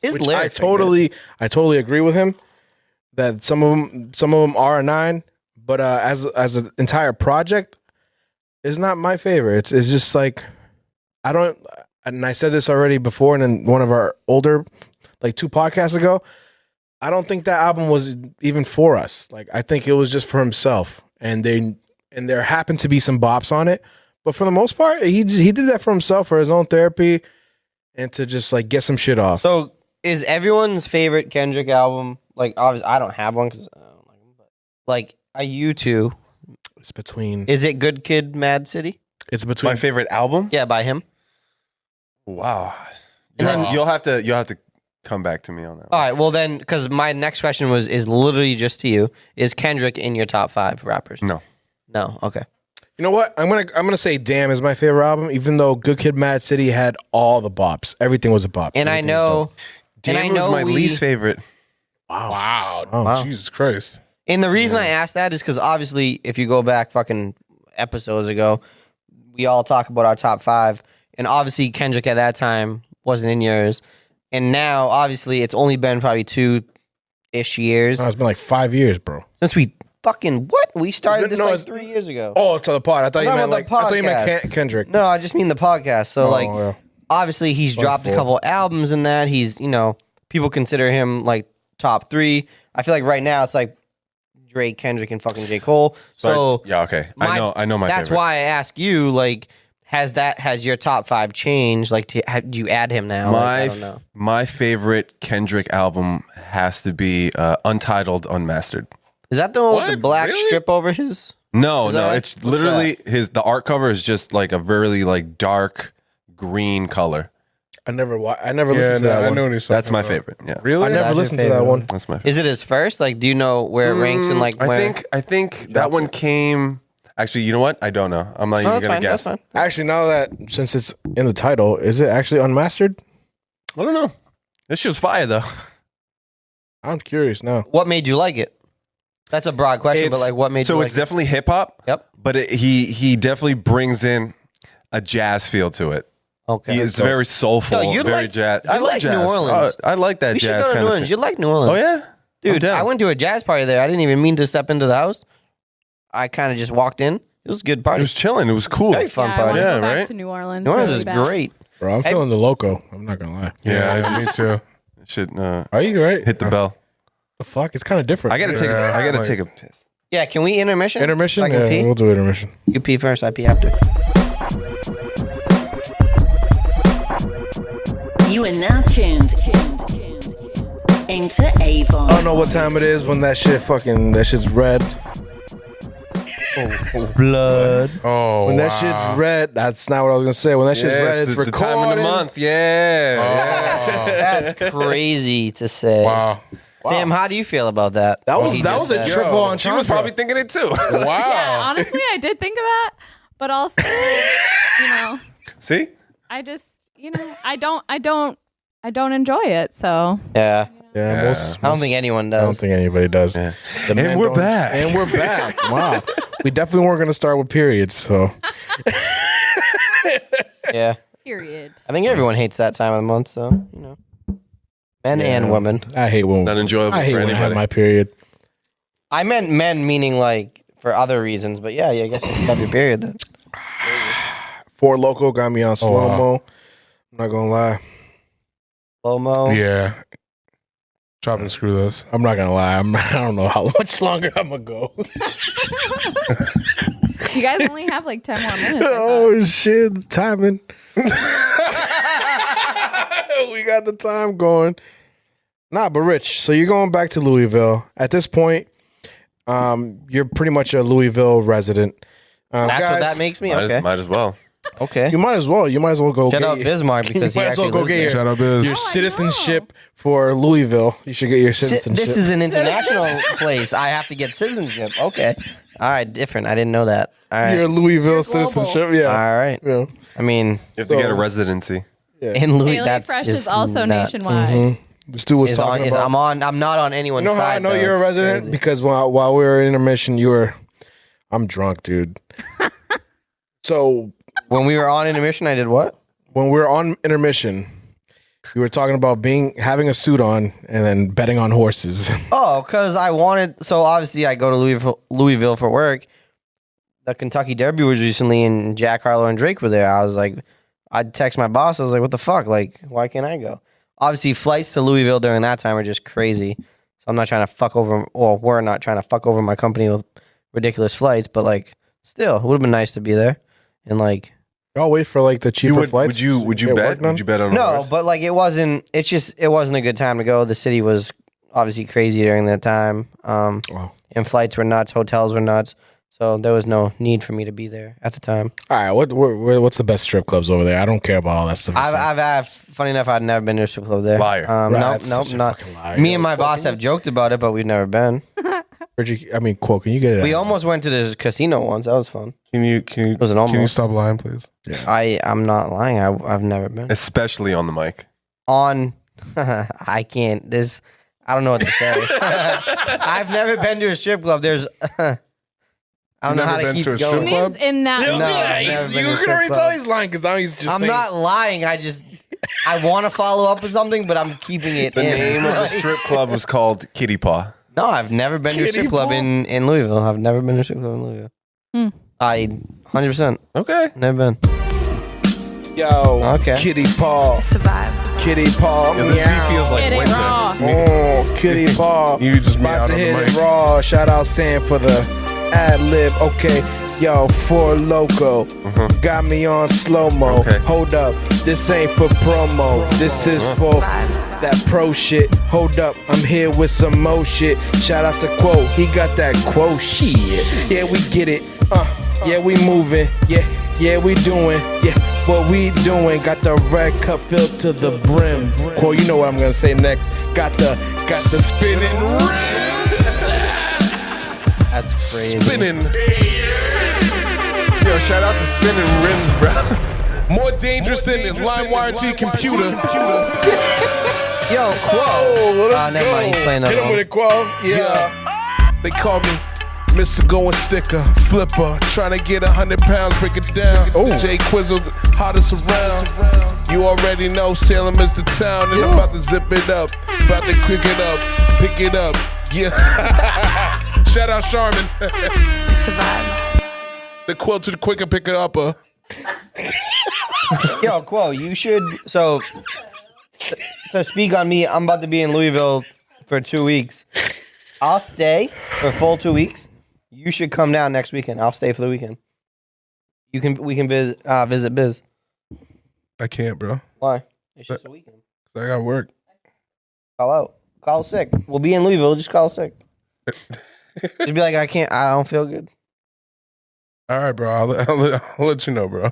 S7: His
S6: Which
S7: lyrics
S6: I
S7: are good.
S6: totally agree with him that some of them are a 9, but as an entire project, it's not my favorite. It's just like I don't. And I said this already before, and in one of our older, like 2 podcasts ago, I don't think that album was even for us. Like I think it was just for himself, and there happened to be some bops on it, but for the most part, he did that for himself, for his own therapy, and to just like get some shit off.
S7: So, is everyone's favorite Kendrick album like? Obviously, I don't have one because I don't like them. But like, are you two?
S6: It's between.
S7: Is it Good Kid, Mad City?
S6: It's between.
S8: My favorite album?
S7: Yeah, by him.
S8: Wow.
S7: And then
S8: you'll have to come back to me on that.
S7: all right, well then, because my next question is literally just to you: is Kendrick in your top 5 rappers?
S8: No.
S7: No. Okay.
S6: You know what? I'm gonna say "Damn" is my favorite album, even though Good Kid, Mad City had all the bops. Everything was a bop.
S7: And I
S6: Everything's
S7: know,
S6: dope.
S7: and I
S8: Damn was
S7: know
S8: my least favorite.
S2: Wow.
S6: Wow.
S2: Jesus Christ.
S7: And the reason I asked that is because obviously, if you go back fucking episodes ago, we all talk about our top 5, and obviously Kendrick at that time wasn't in yours, and now obviously it's only been probably 2-ish years
S6: No, it's been like 5 years, bro.
S7: since we fucking we started
S6: It's
S7: this
S6: been- no,
S7: like
S6: it's-
S7: 3 years ago.
S6: Oh, to the pod. I thought you
S7: I'm
S6: meant
S7: talking about the
S6: Kendrick.
S7: No, I just mean the podcast. So
S6: Oh,
S7: like,
S6: yeah.
S7: obviously he's dropped a
S6: 24.
S7: couple albums in that. He's people consider him like top 3. I feel like right now it's like Drake, Kendrick, and fucking J. Cole. So
S8: yeah, okay. I know my
S7: that's
S8: favorite.
S7: why I ask you, like, has your top 5 changed? Like, do you add him now? Like, I don't know.
S8: My favorite Kendrick album has to be Untitled Unmastered.
S7: Is that the one with the
S2: What?
S7: black
S2: Really?
S7: strip over his?
S8: No,
S7: Is
S8: no,
S7: that-
S8: it's
S7: what's
S8: literally the art cover is just like a very like dark green color.
S6: I never
S2: Yeah,
S6: listened to that
S2: I
S6: one.
S2: know what he's
S8: That's
S2: talking
S8: my
S2: about.
S8: favorite. Yeah.
S2: Really?
S6: I never
S7: That's your
S6: listened to that
S7: favorite
S6: one.
S8: That's my favorite.
S7: Is it his first? Like, do you know where it ranks in like? Where?
S8: I think that one came. Actually, you know what? I don't know. I'm not
S7: No,
S8: even
S7: that's
S8: gonna
S7: fine.
S8: guess.
S7: That's fine.
S6: Actually, now that since it's in the title, is it actually unmastered?
S8: I don't know. This shit was fire though.
S6: I'm curious now.
S7: What made you like it? That's a broad question, but like, what made
S8: so
S7: you like
S8: it's definitely hip hop.
S7: Yep.
S8: But he definitely brings in a jazz feel to it.
S7: Okay.
S8: It's very soulful,
S7: Yo, you
S8: very
S7: like-
S8: jazz.
S7: you
S8: I like
S7: like New
S8: jazz.
S7: Orleans.
S8: I like that
S7: We should
S8: jazz
S7: go to
S8: kind
S7: New
S8: of
S7: Orleans.
S8: shit.
S7: You like New Orleans?
S8: Oh yeah,
S7: Dude,
S8: I'm down.
S7: I went to a jazz party there. I didn't even mean to step into the house. I kind of just walked in. It was a good
S8: It
S7: party.
S8: was chilling. It was cool.
S7: Very fun
S9: I
S7: party.
S9: want to
S8: Yeah,
S9: go back
S8: right?
S9: to New Orleans.
S7: New Orleans
S9: really
S7: is
S9: bad.
S7: great.
S6: Bro, I'm feeling the loco. I'm not gonna lie.
S2: Yeah, me too.
S8: Should
S6: Are you right?
S8: hit the bell.
S6: The fuck? It's kind of different.
S8: I gotta take.
S2: Yeah,
S8: I gotta
S2: like-
S8: take a piss.
S7: Yeah, can we intermission?
S6: intermission.
S7: So I can
S6: Yeah,
S7: pee?
S6: we'll do intermission.
S7: You pee first, I pee after.
S1: You are now tuned into
S6: I
S1: Avon.
S6: don't know what time it is when that shit's red.
S7: Blood.
S2: Oh,
S6: When that
S2: wow.
S6: shit's red, that's not what I was gonna say. When that shit's
S8: Yeah,
S6: red, it's
S8: the
S6: recorded.
S8: time of the month. Yeah.
S7: That's crazy to say.
S2: Wow.
S7: Sam, how do you feel about that?
S6: That
S7: What
S6: was
S7: he
S6: that
S7: just
S6: was a
S7: said?
S6: triple
S2: Yo,
S6: on.
S8: She was probably thinking it too.
S2: Wow.
S9: Yeah, honestly, I did think of that, but also,
S8: See?
S9: I just, I don't enjoy it. So
S7: Yeah.
S6: Yeah, most,
S7: I don't think anyone
S6: I don't
S7: does.
S6: think anybody does.
S8: Yeah.
S6: The men
S8: And we're
S6: don't-
S8: back.
S6: And we're back. Wow. We definitely weren't gonna start with periods. So
S7: Yeah.
S9: period.
S7: I think everyone hates that time of the month, so, Men and women.
S6: I hate when
S8: Not enjoyable
S6: I hate
S8: for
S6: when I have
S8: anybody.
S6: my period.
S7: I meant men meaning like for other reasons, but yeah, I guess if you have your period then.
S6: Four Loco got me on slow
S2: wow.
S6: mo. I'm not gonna lie.
S7: Slow-mo.
S2: Yeah. Chop and screw this.
S6: I'm not gonna lie. I don't know how much longer I'm gonna go.
S9: You guys only have like 10 more minutes. I thought.
S6: Oh shit, timing. We got the time going. Nah, but Rich, so you're going back to Louisville. At this point, you're pretty much a Louisville resident.
S7: That's what
S6: guys,
S7: that makes me?
S8: Might,
S7: Okay.
S8: might as well.
S7: Okay.
S6: You might as well. You might as well go
S7: Shout
S6: get
S7: out Bismarck because he
S6: you might as well
S7: actually
S6: go
S7: lives
S6: get
S7: there.
S6: your,
S2: Shout out Biz.
S6: your
S9: Oh, I
S6: citizenship for Louisville. You should get your citizenship.
S7: This is an international place. I have to get citizenship. Okay. All right, different. I didn't know that. All right.
S6: your Louisville
S9: You're global.
S6: citizenship. Yeah.
S7: All right.
S6: Yeah.
S7: I mean,
S8: You have to get a residency.
S7: in Louis,
S9: Daily
S7: that's
S9: Fresh
S7: just
S9: is also
S7: nuts.
S9: nationwide.
S6: This dude was
S7: Is on,
S6: talking
S7: is,
S6: about.
S7: I'm not on anyone's
S6: You know how
S7: side.
S6: I know
S7: though.
S6: you're a
S7: It's
S6: resident?
S7: crazy.
S6: Because while we were in intermission, you were. I'm drunk, dude. So
S7: When we were on intermission, I did what?
S6: when we were on intermission, we were talking about having a suit on and then betting on horses.
S7: Oh, because I wanted. So obviously, I go to Louisville for work. The Kentucky Derby was recently, and Jack Harlow and Drake were there. I was like, I'd text my boss. I was like, what the fuck? Like, why can't I go? Obviously, flights to Louisville during that time are just crazy. So I'm not trying to fuck over, or we're not trying to fuck over my company with ridiculous flights. But like, still, it would have been nice to be there. And like,
S6: I'll wait for like the cheaper flights.
S8: Would you
S6: Get
S8: bet?
S6: work done?
S8: Would you bet on a
S7: no,
S8: horse?
S7: but like, it wasn't. It's just it wasn't a good time to go. The city was obviously crazy during that time.
S6: Wow.
S7: And flights were nuts. Hotels were nuts. So there was no need for me to be there at the time.
S6: All right, what's the best strip clubs over there? I don't care about all that stuff.
S7: Funny enough, I'd never been to a strip club there.
S8: Liar.
S6: Right,
S7: Nope, not.
S6: liar.
S7: Me and my boss have joked about it, but we've never been.
S6: Quote, can you get it?
S7: We
S6: out?
S7: almost went to the casino once. That was fun.
S2: Can you
S7: was an almost.
S2: can you stop lying, please?
S7: I'm not lying. I've never been.
S8: Especially on the mic.
S7: I can't. I don't know what to say. I've never been to a strip club. I don't know how to keep
S2: to a
S7: going.
S2: strip club?
S9: Means in that.
S7: No, I've never been to
S6: You
S7: a
S6: can
S7: strip
S6: already
S7: club.
S6: tell he's lying because now he's just.
S7: I'm
S6: saying,
S7: not lying. I want to follow up with something, but I'm keeping it
S8: The
S7: in.
S8: name of the strip club was called Kitty Paw.
S7: No, I've never been to a strip club in Louisville. I've never been to a strip club in Louisville. I 100%.
S8: Okay.
S7: Never been.
S6: Yo,
S7: Okay.
S6: Kitty Paw,
S3: Survive.
S6: Kitty Paw.
S8: Yeah, this beat feels like
S9: Get it
S8: winter.
S9: raw.
S6: Oh, Kitty Paw.
S2: You just be
S6: about
S2: out
S6: to
S2: on the
S6: hit
S2: mic.
S6: it raw. Shout out Sam for the ad lib. Okay, yo, for Loco. Got me on slow mo.
S8: Okay.
S6: Hold up, this ain't for promo. This is for that pro shit. Hold up, I'm here with some mo shit. Shout out to Quo. He got that Quo shit. Yeah, we get it. Yeah, we moving. Yeah, we doing. Yeah, what we doing? Got the red cup filled to the brim. Quo, you know what I'm gonna say next. Got the spinning rims.
S7: That's crazy.
S2: Spinning.
S8: Yo, shout out to Spinning Rims, bro.
S2: More dangerous than a LimeWire to your computer.
S7: Yo, Quo. Never mind. He's playing
S6: Hit him with
S7: that
S6: it, Quo. Yeah.
S2: They call me Mr. Going Sticker, Flipper, trying to get 100 pounds, break it down. Jay Quizzle, hottest around. You already know Salem is the town, and I'm about to zip it up, about to quick it up, pick it up. Yeah. Shout out Charmin.
S3: Survive.
S2: The quilt to the quick and pick it up.
S7: Yo, Quo, you should. So, to speak on me, I'm about to be in Louisville for 2 weeks. I'll stay for a full 2 weeks. You should come down next weekend. I'll stay for the weekend. We can visit Biz.
S2: I can't, bro.
S7: Why? It's just a weekend.
S2: I got work.
S7: Call out. Call sick. We'll be in Louisville. Just call sick. Just be like, I don't feel good.
S2: All right, bro. I'll let you know, bro.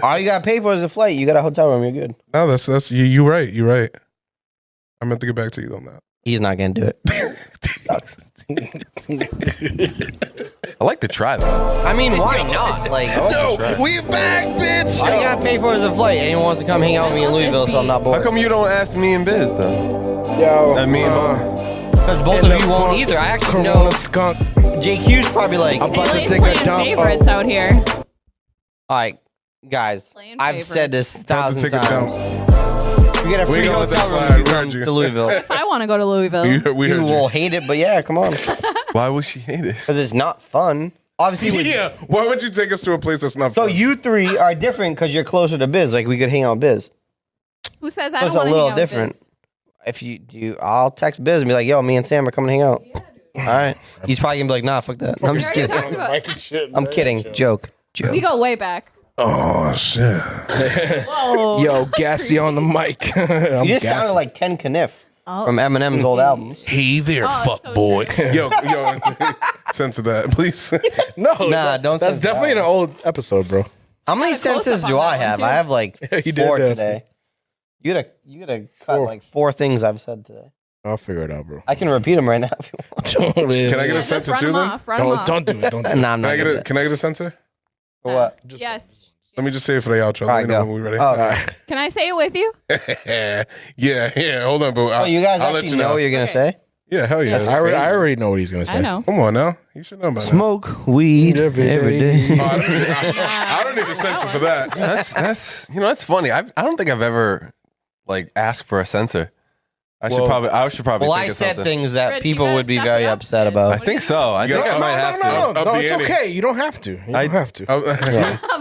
S7: All you gotta pay for is a flight. You got a hotel room. You're good.
S2: No, that's you right. You're right. I meant to get back to you on that.
S7: He's not gonna do it. Sucks.
S8: I like to try though.
S7: I mean, why not? Like,
S6: We back, bitch.
S7: all you gotta pay for is a flight. Anyone wants to come hang out with me in Louisville, so I'm not
S8: How
S7: bored.
S8: come you don't ask me and Biz though?
S6: Yo,
S8: I mean,
S7: Because both of you won't either. I actually know
S6: Corona skunk.
S7: JQ's probably like,
S6: I'm about to
S9: Haley's
S6: take a
S9: playing
S6: dump.
S9: favorites out here.
S7: all right, guys,
S9: Playing
S7: I've
S9: favorites.
S7: said this
S2: About to
S7: 1,000
S2: take a
S7: times.
S2: dump.
S7: You get a
S2: We
S7: free
S2: ain't gonna let that
S7: hotel room
S2: slide.
S7: if
S2: We
S7: you
S2: heard
S7: come
S2: you.
S7: to Louisville.
S9: If I want to go to Louisville,
S2: We
S7: You
S2: heard
S7: will hate it, but yeah, come on.
S8: why would she hate it?
S7: Because it's not fun. Obviously,
S2: Yeah. Why would you take us to a place that's not
S7: So
S2: fun?
S7: you three are different because you're closer to Biz. Like we could hang out with Biz.
S9: who says I
S7: It's
S9: don't
S7: a
S9: want to
S7: little
S9: hang out with
S7: different.
S9: Biz?
S7: If you do, I'll text Biz and be like, "Yo, me and Sam are coming to hang out." All right. He's probably gonna be like, "Nah, fuck that." No, I'm just
S9: We already
S7: kidding.
S9: talked about-
S7: I'm kidding. Joke.
S9: We go way back.
S2: Oh shit.
S9: Whoa.
S6: Yo, Gassy on the mic. I'm
S7: You just
S6: gassy.
S7: sounded like Ken Kniff
S9: Oh.
S7: from Eminem's old albums.
S2: Hey there,
S9: Oh,
S2: fuck
S9: so
S2: boy.
S9: true.
S2: Yo, censor that, please.
S6: No,
S7: Nah, don't
S6: That's
S7: censor
S6: definitely
S7: that
S6: an old episode, bro.
S7: How many
S9: Got a close-up
S7: senses
S9: on
S7: do
S9: that
S7: I
S9: one,
S7: have?
S9: too.
S7: I have like
S6: You did
S7: 4
S6: that.
S7: today. You gotta cut
S6: 4.
S7: like 4 things I've said today.
S6: I'll figure it out, bro.
S7: I can repeat them right now if you want.
S2: Can I get
S9: Yeah,
S2: a
S9: just
S2: censor
S9: run
S2: too
S9: them
S2: then?
S9: off. Run them off.
S6: Don't do it. Don't do it.
S7: Nah, I'm
S2: Can
S7: not.
S2: I
S7: gonna do
S2: can I get a censor?
S7: For what?
S9: Yes.
S2: Let me just say it for the outro.
S7: All
S2: Let
S7: right,
S2: me know
S7: go.
S2: when we're ready.
S7: Oh,
S6: All right.
S9: Can I say it with you?
S2: yeah. Hold on, but
S7: Oh, you guys
S2: I'll let
S7: actually
S2: you
S7: know what you're gonna
S9: Okay.
S7: say?
S2: Yeah, hell yeah.
S6: I already know what he's gonna say.
S9: I know.
S2: Come on now. You should know about that.
S7: Smoke weed
S6: Every
S7: every
S6: day.
S7: day.
S2: Oh, I don't need a censor for that.
S8: That's that's funny. I don't think I've ever like asked for a censor. I should
S2: Well-
S8: probably
S7: Well,
S8: think
S7: I
S8: of
S7: said
S8: something.
S7: things that
S9: Rich, you
S7: people
S9: gotta
S7: would be
S9: step
S7: very
S9: it up,
S7: upset
S9: dude.
S7: about.
S8: I think so. I think
S2: Yeah.
S8: I might have to.
S2: Up
S6: No,
S2: the
S6: it's
S2: ante.
S6: okay. You don't have to. You don't have to.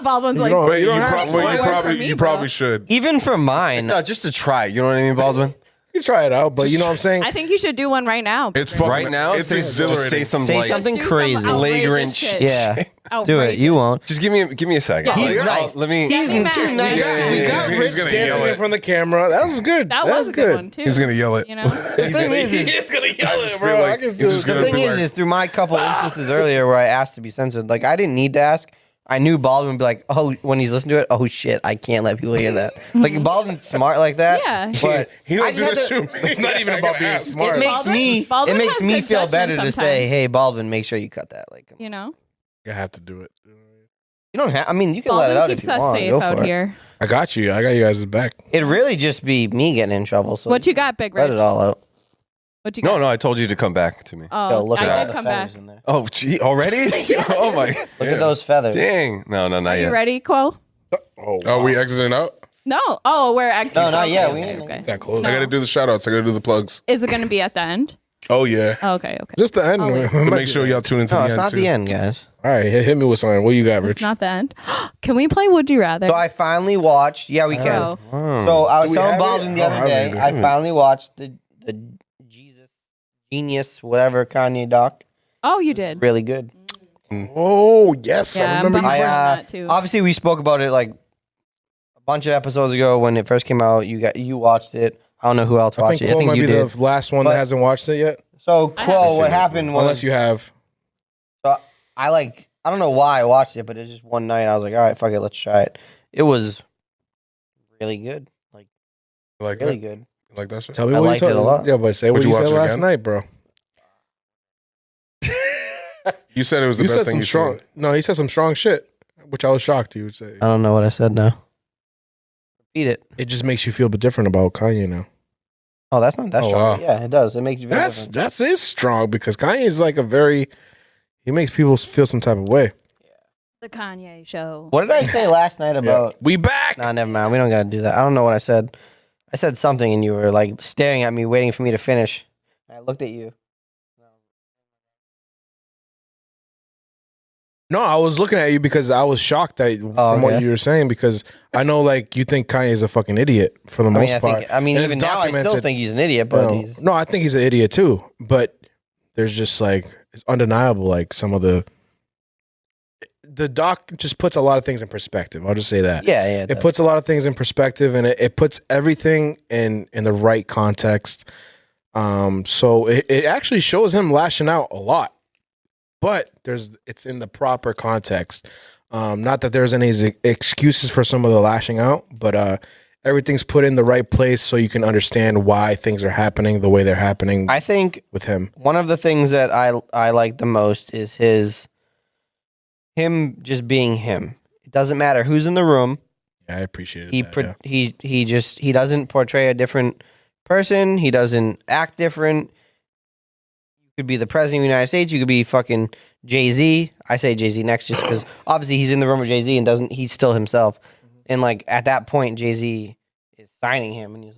S9: Baldwin's like,
S2: But
S6: You
S2: you,
S6: don't have
S2: prob-
S6: to.
S2: well,
S9: Don't
S2: you
S9: work
S2: probably
S9: for me,
S2: you
S9: bro.
S2: probably should.
S7: Even for mine,
S8: No, just to try. You know what I mean, Baldwin?
S6: You can try it out, but you know what I'm saying?
S9: I think you should do one right now.
S2: It's fucking,
S8: Right now,
S2: It's
S8: just say
S2: exhilarating.
S8: some
S7: Say
S8: like
S7: something
S9: Do some
S7: crazy.
S9: outrageous
S8: flagrant
S9: shit.
S7: Yeah. Do it.
S9: Outrageous.
S7: You won't.
S8: Just give me a second.
S9: Yeah,
S7: He's
S8: I'll-
S7: nice.
S8: Let me.
S9: He's
S7: too
S9: mad.
S7: nice.
S8: Yeah,
S6: We
S8: yeah,
S6: got
S8: yeah.
S6: Rich
S2: gonna
S6: dancing
S2: yell
S6: in
S2: it.
S6: front of the camera. That was good.
S9: That was a good one too.
S2: He's gonna yell it.
S9: You know,
S7: The thing is,
S6: He's gonna yell it,
S2: feel
S6: bro.
S2: like
S6: I can
S2: he's
S6: feel
S2: just
S6: it.
S2: gonna
S7: the thing
S2: be
S7: is,
S2: like-
S7: is through my couple instances earlier where I asked to be censored, like I didn't need to ask. I knew Baldwin would be like, oh, when he's listening to it, oh shit, I can't let people hear that. Like Baldwin's smart like that.
S9: Yeah.
S7: But
S2: He
S7: I
S2: don't do
S7: just
S2: this
S7: have to-
S2: to me.
S6: It's not even about being smart.
S7: It makes me
S9: Baldwin
S7: it makes
S9: has
S7: me
S9: good
S7: feel
S9: judgment
S7: better to say,
S9: sometimes.
S7: hey, Baldwin, make sure you cut that. Like
S9: you know,
S6: I have to do it.
S7: you don't have. I mean, you can let it
S9: Baldwin
S7: out
S9: keeps
S7: if you
S9: us
S7: want.
S9: safe
S7: Go
S9: out
S7: for it.
S9: here.
S6: I got you. I got you guys' back.
S7: It'd really just be me getting in trouble. So
S9: What you got, Big
S7: let
S9: Rich?
S7: it all out.
S9: What you got?
S8: No, I told you to come back to me.
S7: Yo,
S9: Oh,
S7: look at
S9: I
S7: all
S9: did
S7: the
S9: come back.
S7: feathers in there.
S8: Oh, gee, already? Oh my!
S7: Look at those feathers.
S8: Dang! No, not
S9: Are you
S8: yet.
S9: ready, Quo?
S6: Oh,
S2: Are we exiting out?
S9: No. Oh, we're actually.
S7: No, not
S9: okay,
S7: yet.
S9: Okay,
S7: We ain't-
S9: okay.
S6: that close.
S2: I gotta do the shout outs. I gotta do the plugs.
S9: Is it going to be at the end?
S2: Oh yeah.
S9: Oh, okay. Okay.
S6: Just the end.
S9: Oh, wait.
S2: To make sure y'all tune into
S7: No,
S2: the
S7: it's
S2: end
S7: not
S2: too.
S7: the end, guys.
S6: All right, hit me with something. What you got, Rich?
S9: It's not the end. Can we play Would You Rather?
S7: So I finally watched. Yeah, we can.
S9: Oh.
S7: So I was
S6: Do we
S7: telling
S6: have
S7: Baldwin
S6: it?
S7: the
S6: I
S7: other
S6: don't have
S7: day.
S6: it
S7: I
S6: either.
S7: finally watched the Jesus Genius whatever Kanye doc.
S9: Oh, you did.
S7: Really good.
S6: Oh yes, I
S9: Yeah, I'm
S6: remember
S9: bummed
S6: you.
S9: on
S7: I
S9: that too.
S7: obviously we spoke about it like a bunch of episodes ago when it first came out. You watched it. I don't know who else
S6: I
S7: watched
S6: think
S7: it. I
S6: Cole
S7: think
S6: might
S7: you
S6: be
S7: did.
S6: the last one
S7: But-
S6: that hasn't watched it yet.
S7: So
S9: I haven't
S7: Quo,
S8: seen
S7: what
S8: it.
S7: happened was
S6: Unless you have.
S7: so I don't know why I watched it, but it's just one night I was like, all right, fuck it, let's try it. It was really good, like
S2: Like
S7: really
S2: that?
S7: good.
S2: Like that shit?
S6: Tell me
S7: I
S6: what
S7: liked
S6: you
S7: it a lot.
S6: Yeah, but say
S2: Would
S6: what
S2: you
S6: you said
S2: watch it
S6: last
S2: again?
S6: night, bro.
S2: You said it was the
S6: You
S2: best
S6: said
S2: thing
S6: some
S2: you
S6: strong.
S2: seen.
S6: No, he said some strong shit, which I was shocked you would say.
S7: I don't know what I said now. Repeat it.
S6: It just makes you feel a bit different about Kanye now.
S7: Oh, that's not that
S2: Oh,
S7: strong.
S2: wow.
S7: Yeah, it does. It makes you feel different.
S6: That's is strong because Kanye is like a very. He makes people feel some type of way.
S9: The Kanye show.
S7: What did I say last night about?
S6: We back.
S7: Nah, never mind. We don't gotta do that. I don't know what I said. I said something and you were like staring at me, waiting for me to finish. I looked at you.
S6: No, I was looking at you because I was shocked that from what
S7: okay.
S6: you were saying because I know like you think Kanye's a fucking idiot for the
S7: I
S6: most
S7: mean,
S6: part.
S7: I mean,
S6: And
S7: even
S6: it's
S7: now, I still
S6: documented.
S7: think he's an idiot, but he's.
S6: No, I think he's an idiot too. But there's just like it's undeniable. Like some of the doc just puts a lot of things in perspective. I'll just say that.
S7: Yeah, yeah.
S6: It puts a lot of things in perspective and it puts everything in the right context. So it actually shows him lashing out a lot, but it's in the proper context. Not that there's any excuses for some of the lashing out, but everything's put in the right place so you can understand why things are happening the way they're happening
S7: I think
S6: with him.
S7: one of the things that I like the most is him just being him. It doesn't matter who's in the room.
S6: Yeah, I appreciate
S7: He
S6: that.
S7: he doesn't portray a different person. He doesn't act different. You could be the president of the United States. You could be fucking Jay-Z. I say Jay-Z next just because obviously he's in the room with Jay-Z and he's still himself. And like at that point, Jay-Z is signing him and he's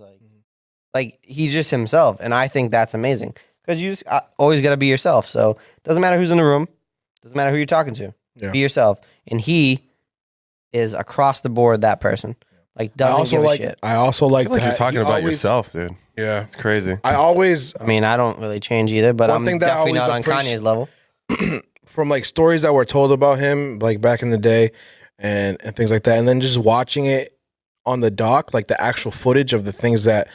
S7: like he's just himself. And I think that's amazing because you just always got to be yourself. So it doesn't matter who's in the room. Doesn't matter who you're talking to.
S6: Yeah.
S7: Be yourself. And he is across the board that person. Like doesn't give a shit.
S6: I also
S8: I
S6: like
S8: feel like
S6: that
S8: you're talking
S6: he
S8: about
S6: always-
S8: yourself, dude.
S2: Yeah.
S8: It's crazy.
S6: I always
S7: I mean, I don't really change either, but
S6: One
S7: I'm
S6: thing that I
S7: definitely not on
S6: always appreciate-
S7: Kanye's level.
S6: from like stories that were told about him like back in the day and things like that, and then just watching it on the doc, like the actual footage of the things that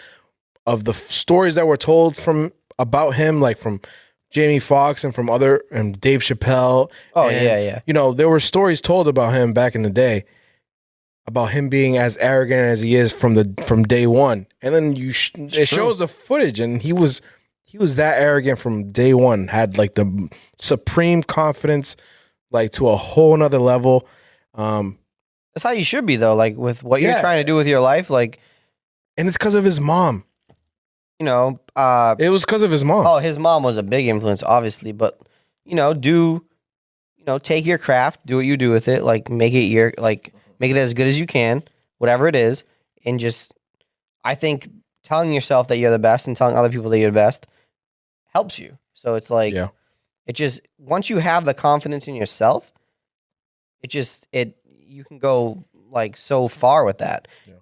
S6: of the stories that were told from about him, like from Jamie Foxx and from other and Dave Chappelle.
S7: Oh,
S6: and,
S7: yeah.
S6: You know, there were stories told about him back in the day about him being as arrogant as he is from day one, and then it shows the footage, and he was that arrogant from day one. Had like the supreme confidence, like to a whole nother level.
S7: That's how you should be, though. Like with what you're
S6: Yeah.
S7: trying to do with your life, like
S6: And it's because of his mom.
S7: you know.
S6: It was because of his mom.
S7: Oh, his mom was a big influence, obviously, but take your craft, do what you do with it, like make it as good as you can, whatever it is, and just I think telling yourself that you're the best and telling other people that you're the best helps you. So it's like
S6: Yeah.
S7: it just once you have the confidence in yourself, you can go like so far with that.
S6: Yeah.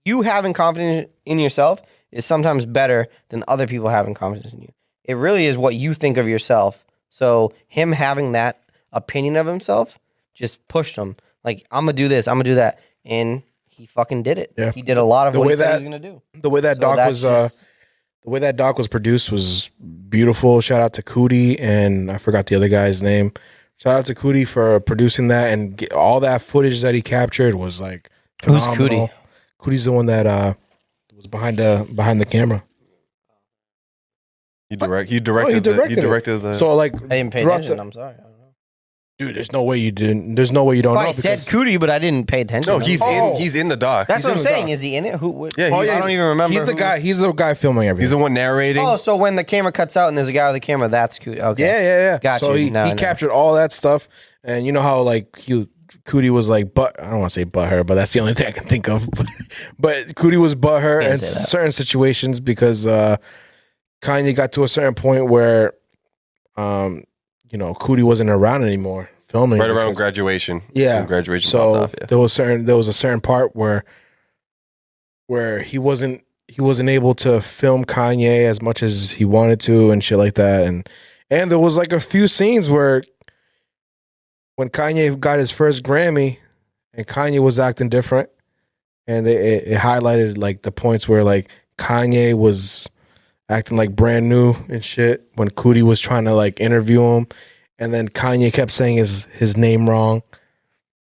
S7: You having confidence in yourself is sometimes better than other people having confidence in you. It really is what you think of yourself. So him having that opinion of himself just pushed him. Like, I'm going to do this, I'm going to do that. And he fucking did it.
S6: Yeah.
S7: He did a lot of
S6: The
S7: what
S6: way
S7: he said
S6: that-
S7: he was going to do.
S6: The way that
S7: So
S6: doc
S7: that's
S6: was
S7: just-
S6: the way that doc was produced was beautiful. Shout out to Cootie, and I forgot the other guy's name. Shout out to Cootie for producing that, and all that footage that he captured was like
S7: Who's
S6: phenomenal.
S7: Cootie?
S6: Cootie's the one that was behind the camera.
S8: He directed the.
S6: So like,
S7: I didn't pay
S6: throughout
S7: attention.
S6: the-
S7: I'm sorry. I don't know.
S6: dude, there's no way you didn't. There's no way you don't
S7: Well,
S6: know.
S7: I said
S6: because-
S7: Cootie, but I didn't pay attention.
S8: no, he's
S6: Oh.
S8: he's in the doc.
S7: That's
S6: he's
S7: what
S6: in
S7: I'm
S6: the
S7: saying.
S6: doc.
S7: Is he in it? Who?
S8: Yeah,
S7: I
S8: he's-
S7: don't even remember.
S6: He's the
S7: who-
S6: guy. He's the guy filming everything.
S8: He's the one narrating.
S7: Oh, so when the camera cuts out and there's a guy with a camera, that's Cootie. Okay.
S6: Yeah.
S7: Got
S6: So
S7: you.
S6: he,
S7: No,
S6: he
S7: no.
S6: captured all that stuff, and you know how like Cootie was like, but I don't want to say butt her, but that's the only thing I can think of. But Cootie was butt her
S7: Can't
S6: in
S7: say that.
S6: certain situations because Kanye got to a certain point where, Cootie wasn't around anymore filming.
S8: right around
S6: because-
S8: graduation.
S6: Yeah.
S8: When graduation
S6: So
S8: popped off. Yeah.
S6: there was a certain part where he wasn't able to film Kanye as much as he wanted to and shit like that, and there was like a few scenes where when Kanye got his first Grammy and Kanye was acting different, and it highlighted like the points where like Kanye was acting like brand new and shit when Cootie was trying to like interview him, and then Kanye kept saying his name wrong.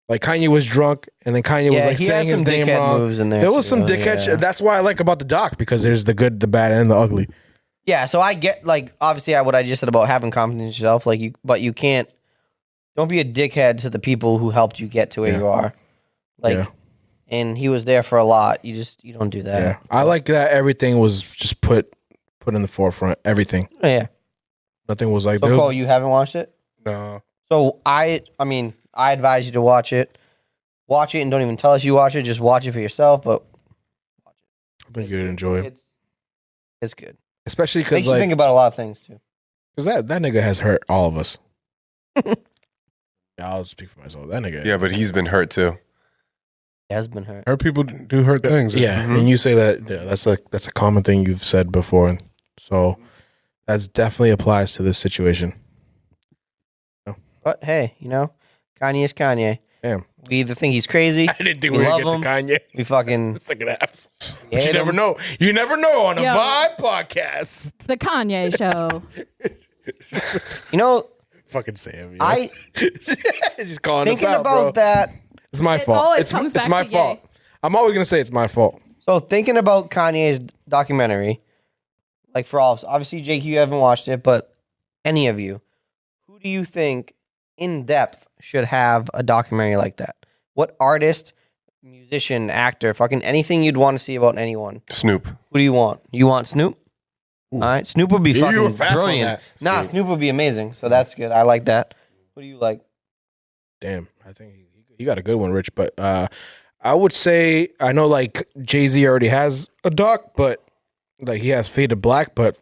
S6: Like Kanye was drunk, and then Kanye was like
S7: he
S6: saying
S7: has
S6: his
S7: some
S6: name
S7: dickhead
S6: wrong.
S7: moves in there.
S6: There was
S7: too.
S6: some dickhead
S7: Yeah.
S6: shit. That's why I like about the doc, because there's the good, the bad, and the ugly.
S7: Yeah, so I get like obviously what I just said about having confidence in yourself, but you can't. Don't be a dickhead to the people who helped you get to where
S6: Yeah.
S7: you are. Like,
S6: Yeah.
S7: and he was there for a lot. You don't do that.
S6: Yeah, I like that everything was just put in the forefront. Everything,
S7: Yeah.
S6: nothing was like.
S7: So
S6: there was-
S7: Cole, you haven't watched it?
S2: No.
S7: So I mean, I advise you to watch it. Watch it and don't even tell us you watch it. Just watch it for yourself. But
S6: I think you'd enjoy it,
S7: it's good.
S6: especially
S7: Makes
S6: because
S7: you think about a lot of things too.
S6: that nigga has hurt all of us. Yeah, I'll speak for myself. That nigga,
S8: Yeah, but he's been hurt too.
S7: He has been hurt.
S2: Hurt people do hurt things.
S6: yeah. And you say that, yeah, that's a common thing you've said before, and so that's definitely applies to this situation.
S7: But hey, Kanye is Kanye.
S6: Damn,
S7: We either think he's crazy.
S6: I didn't think
S7: We
S6: we were
S7: love
S6: gonna get to
S7: him.
S6: Kanye.
S7: We fucking
S6: Second half. But
S7: hate
S6: you never
S7: him.
S6: know. You never know on a
S9: Yo.
S6: Vibe podcast.
S9: The Kanye show.
S6: Fucking Sam.
S7: I
S6: just calling us
S7: thinking
S6: out,
S7: about
S6: bro.
S7: that.
S6: It's my
S9: It
S6: fault.
S9: always
S6: It's
S9: comes
S6: it's
S9: back
S6: my
S9: to
S6: fault.
S9: Ye.
S6: I'm always gonna say it's my fault.
S7: So thinking about Kanye's documentary, like for all of us, obviously Jake, you haven't watched it, but any of you, who do you think in depth should have a documentary like that? What artist, musician, actor, fucking anything you'd want to see about anyone?
S8: Snoop.
S7: Who do you want? You want Snoop? All right, Snoop would be
S6: You were
S7: fucking
S6: fast on
S7: brilliant.
S6: that.
S7: Nah, Snoop would be amazing. So that's good. I like that. Who do you like?
S6: Damn, I think he got a good one, Rich. But I would say I know like Jay-Z already has a doc, but like he has Fade to Black, but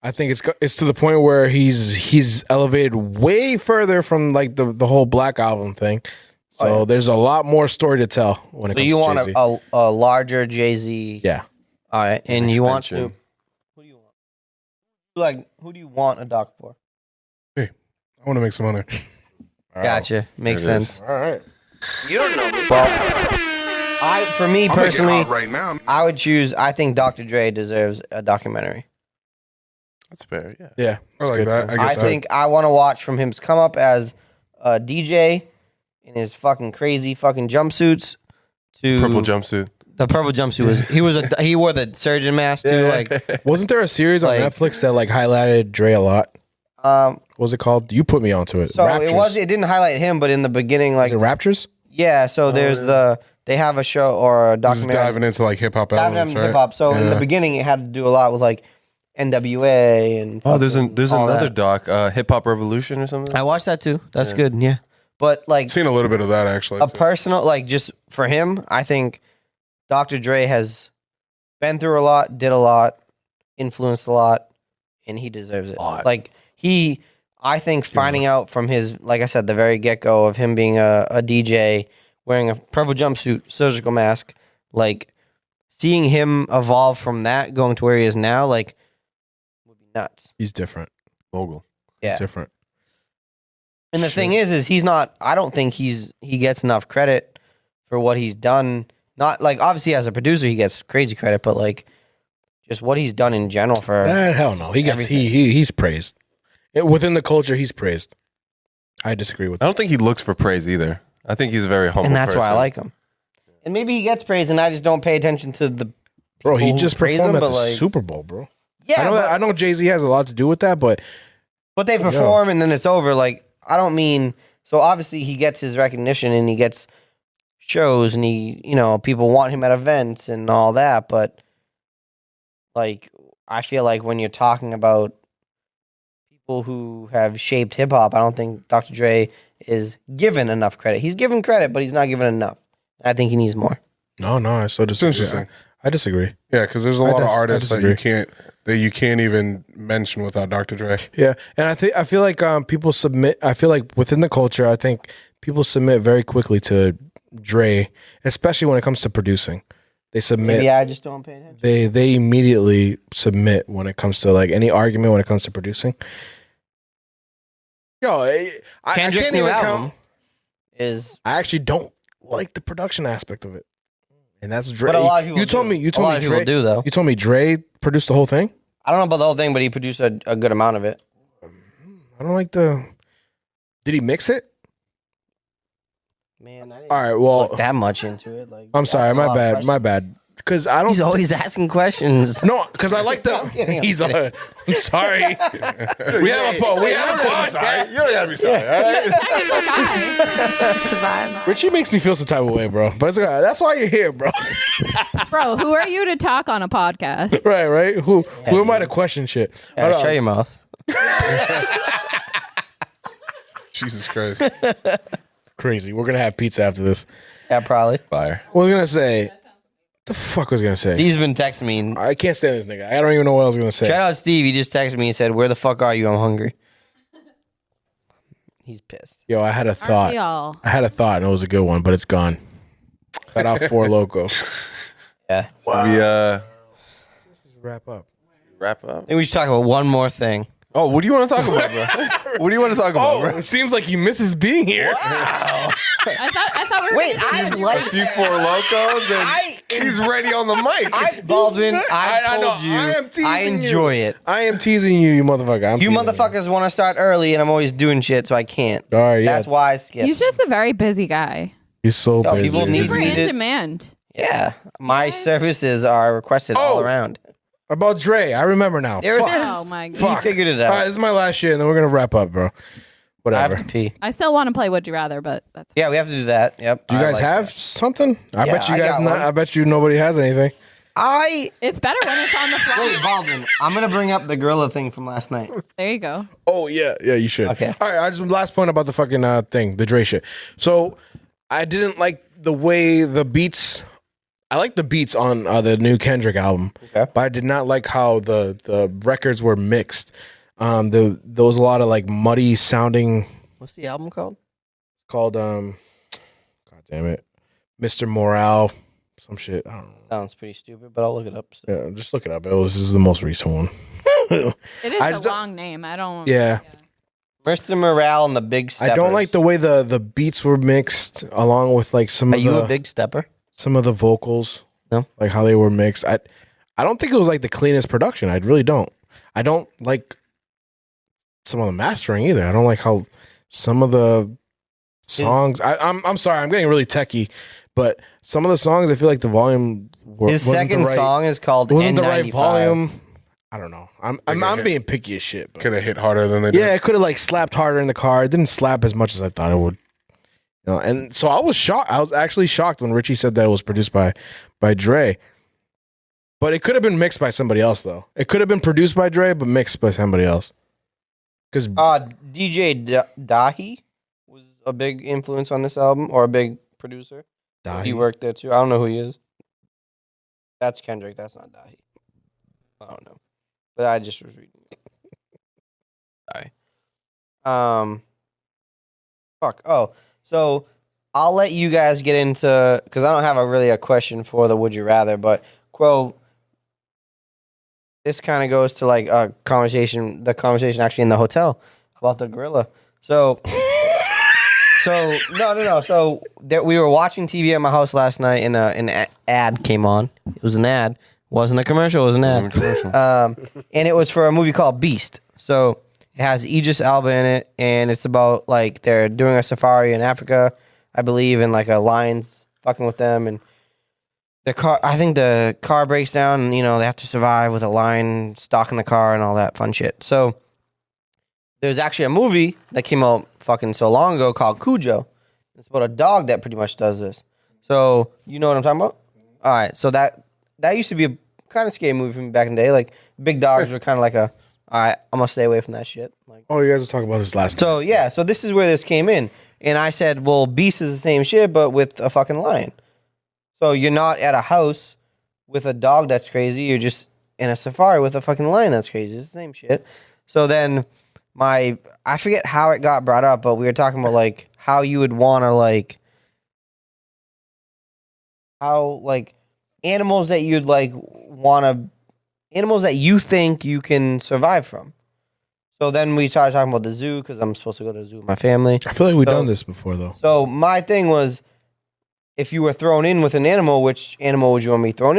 S6: I think it's to the point where he's elevated way further from like the whole Black album thing. So
S7: Oh, yeah.
S6: there's a lot more story to tell when it
S7: So
S6: comes
S7: you
S6: to
S7: want
S6: Jay-Z.
S7: a larger Jay-Z?
S6: Yeah.
S7: All right, and you want
S8: Extension.
S7: Snoop? Who do you want? Like, who do you want a doc for?
S2: I want to make some money.
S7: Gotcha. Makes
S8: There it is.
S7: sense.
S6: All right.
S1: You don't know me.
S7: For me
S2: I'm
S7: personally,
S2: making it hot right now.
S7: I would choose. I think Dr. Dre deserves a documentary.
S8: That's fair. Yeah.
S6: Yeah.
S2: I like that.
S7: I think I want to watch from him come up as a DJ in his fucking crazy fucking jumpsuits to
S8: Purple jumpsuit.
S7: The purple jumpsuit was he wore the surgeon mask too. Like,
S6: Wasn't there a series on
S7: Like-
S6: Netflix that like highlighted Dre a lot? What was it called? You put me onto it.
S7: so
S6: Raptures.
S7: it didn't highlight him, but in the beginning,
S6: Was
S7: like
S6: it Raptures?
S7: yeah. So there's they have a show or a
S2: Just
S7: documentary
S2: diving into like hip hop
S7: diving
S2: elements,
S7: into
S2: right?
S7: hip hop. So in the
S2: Yeah.
S7: beginning, it had to do a lot with like NWA and
S8: Oh, there's
S7: fucking all
S8: another
S7: that.
S8: doc, Hip Hop Revolution or something.
S7: I watched that too. That's good. Yeah, but like
S2: Seen a little bit of that actually.
S7: a
S2: too.
S7: personal, like just for him, I think Dr. Dre has been through a lot, did a lot, influenced a lot, and he deserves it. Like I think finding out from his, like I said, the very get go of him being a DJ wearing a purple jumpsuit, surgical mask, like seeing him evolve from that going to where he is now, like, would be nuts.
S6: He's different.
S8: Mogul.
S7: Yeah.
S6: He's different.
S7: And the thing is he's not. I don't think he gets enough credit for what he's done. Not like obviously as a producer he gets crazy credit, but like just what he's done in general for.
S6: Hell no. He gets he's praised. Within the culture, he's praised. I disagree with
S8: I
S6: that.
S8: don't think he looks for praise either. I think he's a very humble
S7: and that's
S8: person.
S7: why I like him. And maybe he gets praise, and I just don't pay attention to the.
S6: Bro, he
S7: people who
S6: just
S7: praise
S6: performed
S7: him,
S6: at the
S7: but, like,
S6: Super Bowl, bro.
S7: Yeah,
S6: I know Jay-Z has a lot to do with that, but
S7: they perform and then it's over. Like I don't mean so. Obviously, he gets his recognition and he gets shows, and people want him at events and all that. But like, I feel like when you're talking about people who have shaped hip hop, I don't think Dr. Dre is given enough credit. He's given credit, but he's not given enough. I think he needs more.
S6: no, I so disagree.
S2: interesting.
S6: I disagree.
S2: Yeah, because there's a lot of
S6: I
S2: artists that
S6: disagree.
S2: you can't even mention without Dr. Dre.
S6: Yeah, and I feel like people submit. I feel like within the culture, I think people submit very quickly to Dre, especially when it comes to producing. They submit.
S7: Maybe I just don't pay attention.
S6: They immediately submit when it comes to like any argument when it comes to producing. Yo, I
S7: Kendrick's
S6: can't
S7: new
S6: even
S7: album
S6: count.
S7: is,
S6: I actually don't like the production aspect of it, and that's Dre.
S7: but a lot of people
S6: you told me
S7: a lot of people
S6: Dre.
S7: do though.
S6: You told me Dre produced the whole thing.
S7: I don't know about the whole thing, but he produced a good amount of it.
S6: I don't like the. Did he mix it?
S7: Man, I didn't
S6: All right. Well,
S7: look that much into it. Like,
S6: I'm sorry.
S7: asking a
S6: My
S7: lot of
S6: bad.
S7: questions.
S6: My bad. Because I don't.
S7: He's always asking questions.
S6: No, because I like the.
S7: I'm kidding, I'm
S6: He's.
S7: kidding.
S6: I'm sorry. We have a podcast.
S8: You don't gotta be sorry. All right?
S9: Technical guy.
S3: It's a vibe.
S6: Richie makes me feel some type of way, bro. But it's okay. That's why you're here, bro.
S9: Bro, who are you to talk on a podcast?
S6: right. Who am I to question shit?
S7: Yeah,
S6: Hold on.
S7: shut your mouth.
S2: Jesus Christ.
S6: Crazy. We're gonna have pizza after this.
S7: Yeah, probably.
S8: Fire.
S6: What was I gonna say? The fuck was I gonna say?
S7: Steve's been texting me.
S6: I can't stand this nigga. I don't even know what I was gonna say.
S7: Shout out Steve. He just texted me and said, "Where the fuck are you? I'm hungry." He's pissed.
S6: Yo, I had a
S9: Aren't
S6: thought.
S9: we all?
S6: I had a thought, and it was a good one, but it's gone. Shout out Four Loco.
S7: Yeah.
S8: We
S6: Wrap up.
S8: wrap up.
S7: I think we should talk about one more thing.
S8: Oh, what do you want to talk about, bro? What do you want to talk about, bro?
S6: it seems like he misses being here.
S9: I thought we were
S7: Wait,
S9: gonna
S7: I
S9: do
S7: like
S8: A few Four Locos, and he's ready on the mic.
S7: Baldwin.
S6: I
S7: I
S6: know.
S7: told you.
S6: I am teasing
S7: I enjoy it.
S6: I am teasing you, you motherfucker.
S7: You motherfuckers want to start early, and I'm always doing shit, so I can't.
S6: All right, yeah.
S7: That's why I skip.
S9: He's just a very busy guy.
S6: He's so
S7: Yo,
S6: busy.
S7: people need
S9: Super
S7: me
S9: in
S7: to-
S9: demand.
S7: Yeah, my services are requested all
S6: Oh.
S7: around.
S6: About Dre, I remember now.
S7: There
S6: Fuck.
S7: it is.
S9: Oh my god.
S6: Fuck.
S7: He figured it
S6: All right,
S7: out.
S6: this is my last shit, and then we're gonna wrap up, bro.
S7: I
S6: Whatever.
S7: have to pee.
S9: I still want to play Would You Rather, but that's
S7: Yeah, we have to do that. Yep.
S6: Do you
S7: I
S6: guys
S7: like
S6: have
S7: that.
S6: something? I
S7: Yeah,
S6: bet you
S7: I
S6: guys
S7: got
S6: not.
S7: one.
S6: I bet you nobody has anything.
S9: it's better when it's on the fly.
S7: Wait, Baldwin. I'm gonna bring up the gorilla thing from last night.
S9: There you go.
S6: Oh yeah, you should.
S7: Okay.
S6: All right. I just last point about the fucking thing, the Dre shit. So I didn't like the way the beats. I like the beats on the new Kendrick album,
S7: Okay.
S6: but I did not like how the records were mixed. There was a lot of like muddy sounding.
S7: What's the album called?
S6: Called God damn it, Mr. Morale, some shit. I don't know.
S7: Sounds pretty stupid, but I'll look it up. So.
S6: Yeah, just look it up. This is the most recent one.
S9: It is
S6: I
S9: a
S6: just don't-
S9: long name. I don't.
S6: Yeah.
S7: Mr. Morale and the Big Steppers.
S6: I don't like the way the beats were mixed along with like some
S7: Are
S6: of
S7: you
S6: the
S7: a big stepper?
S6: some of the vocals.
S7: No?
S6: Like how they were mixed. I don't think it was like the cleanest production. I really don't. I don't like some of the mastering either. I don't like how some of the songs I'm sorry, I'm getting really techie, but some of the songs I feel like the volume
S7: His second song is called
S6: wasn't
S7: N95.
S6: the right volume. I don't know. I'm being picky as shit. But
S2: Could have hit harder than they did.
S6: yeah, it could have like slapped harder in the car. It didn't slap as much as I thought it would. You know, and so I was shocked. I was actually shocked when Richie said that it was produced by Dre. But it could have been mixed by somebody else though. It could have been produced by Dre, but mixed by somebody else. Because
S7: DJ Dahi was a big influence on this album, or a big producer. He worked there too. I don't know who he is. That's Kendrick. That's not Dahi. I don't know, but I just was reading it. Sorry. Fuck. Oh, so I'll let you guys get into, because I don't have really a question for the Would You Rather, but quote. This kind of goes to like the conversation actually in the hotel about the gorilla. So no. So we were watching TV at my house last night, and an ad came on. It was an ad, wasn't a commercial. It was an ad, and it was for a movie called Beast. So it has Idris Elba in it, and it's about like they're doing a safari in Africa, I believe, and like a lion's fucking with them, and I think the car breaks down, and they have to survive with a lion stalking the car and all that fun shit. So there's actually a movie that came out fucking so long ago called Cujo. It's about a dog that pretty much does this. So you know what I'm talking about? All right. So that used to be a kind of scary movie from back in the day. Like big dogs were kind of like all right, I'm gonna stay away from that shit. Like,
S6: Oh, you guys were talking about this last time.
S7: so yeah, so this is where this came in, and I said, well, Beast is the same shit, but with a fucking lion. So you're not at a house with a dog that's crazy. You're just in a safari with a fucking lion that's crazy. It's the same shit. So then I forget how it got brought up, but we were talking about like how you would want to like how like animals that you'd like animals that you think you can survive from. So then we started talking about the zoo because I'm supposed to go to the zoo with my family.
S6: I feel like we've done this before, though.
S7: So my thing was, if you were thrown in with an animal, which animal would you want me thrown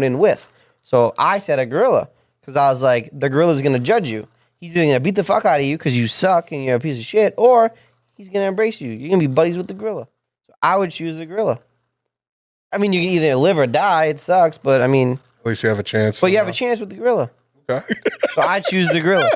S7: in with? So I said a gorilla because I was like, the gorilla's gonna judge you. He's either gonna beat the fuck out of you because you suck and you're a piece of shit, or he's gonna embrace you. You're gonna be buddies with the gorilla. So I would choose the gorilla. I mean, you can either live or die. It sucks, but I mean,
S2: At least you have a chance.
S7: but you have a chance with the gorilla.
S2: Okay.
S7: So I choose the gorilla.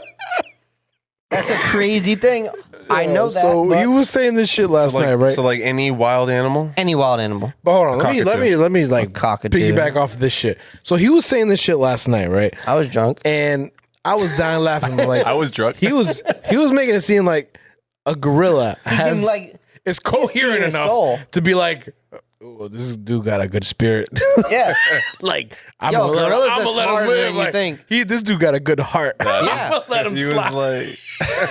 S7: That's a crazy thing. I know that.
S6: So
S7: but
S6: you was saying this shit last night, right?
S8: So like any wild animal?
S7: any wild animal.
S6: But hold on,
S8: cockatoo.
S6: let me like
S7: cockatoo.
S6: piggyback off of this shit. So he was saying this shit last night, right?
S7: I was drunk.
S6: And I was dying laughing. Like
S8: I was drunk.
S6: he was making it seem like a gorilla has
S7: like
S6: is coherent
S7: his
S6: enough
S7: soul.
S6: to be like, oh, this dude got a good spirit.
S7: Yeah.
S6: Like I'm
S7: Yo,
S6: gonna let
S7: gorillas are
S6: him
S7: smarter
S6: live.
S7: than you
S6: Like,
S7: think.
S6: This dude got a good heart.
S7: Yeah.
S6: I'm gonna let him
S8: He was
S6: slide.
S8: like,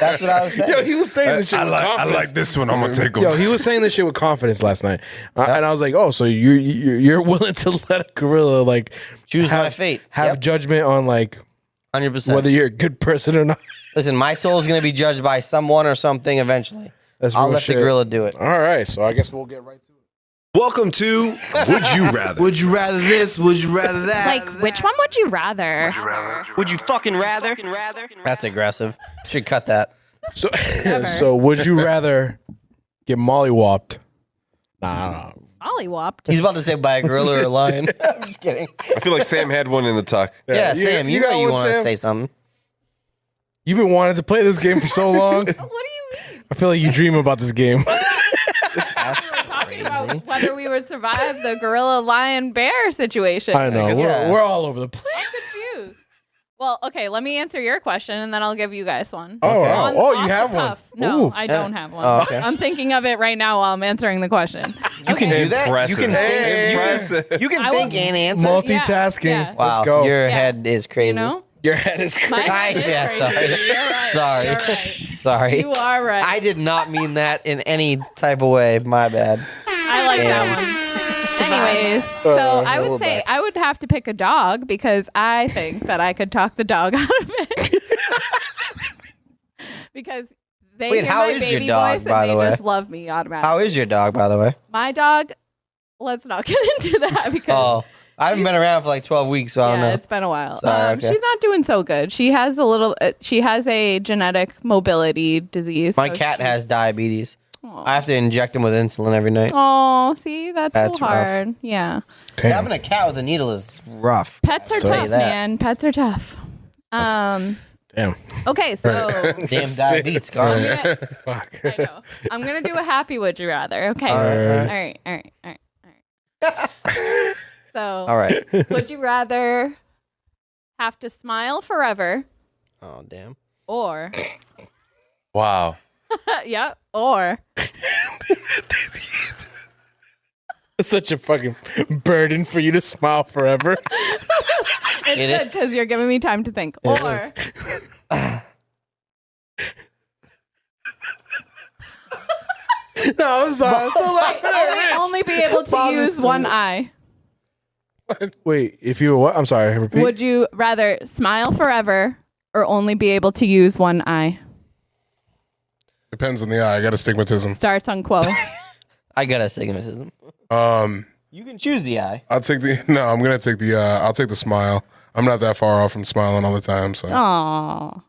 S7: That's what I was saying.
S6: Yo, he was saying this shit with confidence.
S8: this one. I'm gonna take him.
S6: Yo, he was saying this shit with confidence last night, and I was like, "Oh, so you're willing to let a gorilla like
S7: Choose my fate.
S6: have
S7: Yep.
S6: judgment on like
S7: 100%.
S6: whether you're a good person or not?"
S7: Listen, my soul is going to be judged by someone or something eventually.
S6: That's
S7: I'll
S6: real
S7: let
S6: shit.
S7: the gorilla do it.
S6: All right, so I guess we'll get right to it.
S5: Welcome to Would You Rather? Would you rather this? Would you rather that?
S9: Like, which one would you rather?
S5: Would you fucking rather?
S7: That's aggressive. Should cut that.
S6: So, so would you rather get mollywopped? Nah,
S9: Mollywopped.
S7: He's about to say by a gorilla or a lion. I'm just kidding.
S8: I feel like Sam had one in the tuck.
S7: Yeah, Sam, you
S6: got
S7: know you
S6: one,
S7: want to
S6: Sam?
S7: say something.
S6: You've been wanting to play this game for so long.
S9: What do you mean?
S6: I feel like you dream about this game.
S7: That's
S9: We were talking
S7: crazy.
S9: about whether we would survive the gorilla, lion, bear situation.
S6: I know
S7: Yeah.
S6: we're all over the place.
S9: I'm confused. Well, okay, let me answer your question, and then I'll give you guys one.
S6: Oh,
S7: Okay.
S6: wow.
S9: On-
S6: Oh,
S9: off
S6: you have
S9: the
S6: one.
S9: cuff. No,
S6: Ooh.
S9: I don't have one.
S7: Oh, okay.
S9: I'm thinking of it right now while I'm answering the question.
S7: You can do that?
S8: Impressive.
S7: You can think,
S8: Impressive.
S7: you can
S9: I
S7: think
S9: will-
S7: and answer?
S6: Multitasking.
S9: Yeah.
S7: Wow,
S6: Let's go.
S7: your
S9: Yeah.
S7: head is crazy.
S9: You know?
S6: Your head is
S9: My
S6: crazy.
S9: head is
S7: Yeah,
S9: crazy.
S7: sorry.
S9: You're right.
S7: Sorry.
S9: You're right.
S7: Sorry.
S9: You are right.
S7: I did not mean that in any type of way. My bad.
S9: I like that one. Anyways, so I
S6: we're
S9: would say
S6: back.
S9: I would have to pick a dog because I think that I could talk the dog out of it. Because they
S7: Wait,
S9: hear
S7: how
S9: my
S7: is your
S9: baby
S7: dog,
S9: voice
S7: by
S9: and
S7: the
S9: they
S7: way?
S9: just love me automatically.
S7: How is your dog, by the way?
S9: My dog? Let's not get into that because
S7: Oh, I haven't been around for like 12 weeks, so I don't
S9: yeah,
S7: know.
S9: it's been a while.
S7: Sorry, okay.
S9: She's not doing so good. She has a genetic mobility disease.
S7: My
S9: so
S7: cat
S9: she's-
S7: has diabetes. I have to inject him with insulin every night.
S9: Oh, see, that's
S7: That's
S9: so
S7: rough.
S9: hard. Yeah.
S7: Having a cat with a needle is rough.
S9: Pets are
S7: I'll tell you
S9: tough,
S7: that.
S9: man. Pets are tough.
S6: Damn.
S9: Okay, so
S7: Damn diabetes, gone.
S6: Fuck.
S9: I know. I'm gonna do a happy would you rather. Okay.
S7: right.
S9: All right. So
S7: All right.
S9: would you rather have to smile forever
S7: Oh, damn.
S9: or
S8: Wow.
S9: yeah, or
S6: It's such a fucking burden for you to smile forever.
S9: it's
S7: It is.
S9: good because you're giving me time to think. Or
S6: No, I'm sorry. I'm so laughing at Rich.
S9: only be able to
S7: Bob
S9: use
S7: is
S9: one eye.
S6: Wait, if you were what? I'm sorry. Repeat.
S9: Would you rather smile forever or only be able to use one eye?
S2: Depends on the eye. I got astigmatism.
S9: Starts on Quo.
S7: I got astigmatism. You can choose the eye.
S2: I'll take the. No, I'm gonna take the. I'll take the smile. I'm not that far off from smiling all the time. So, you know
S9: Aw,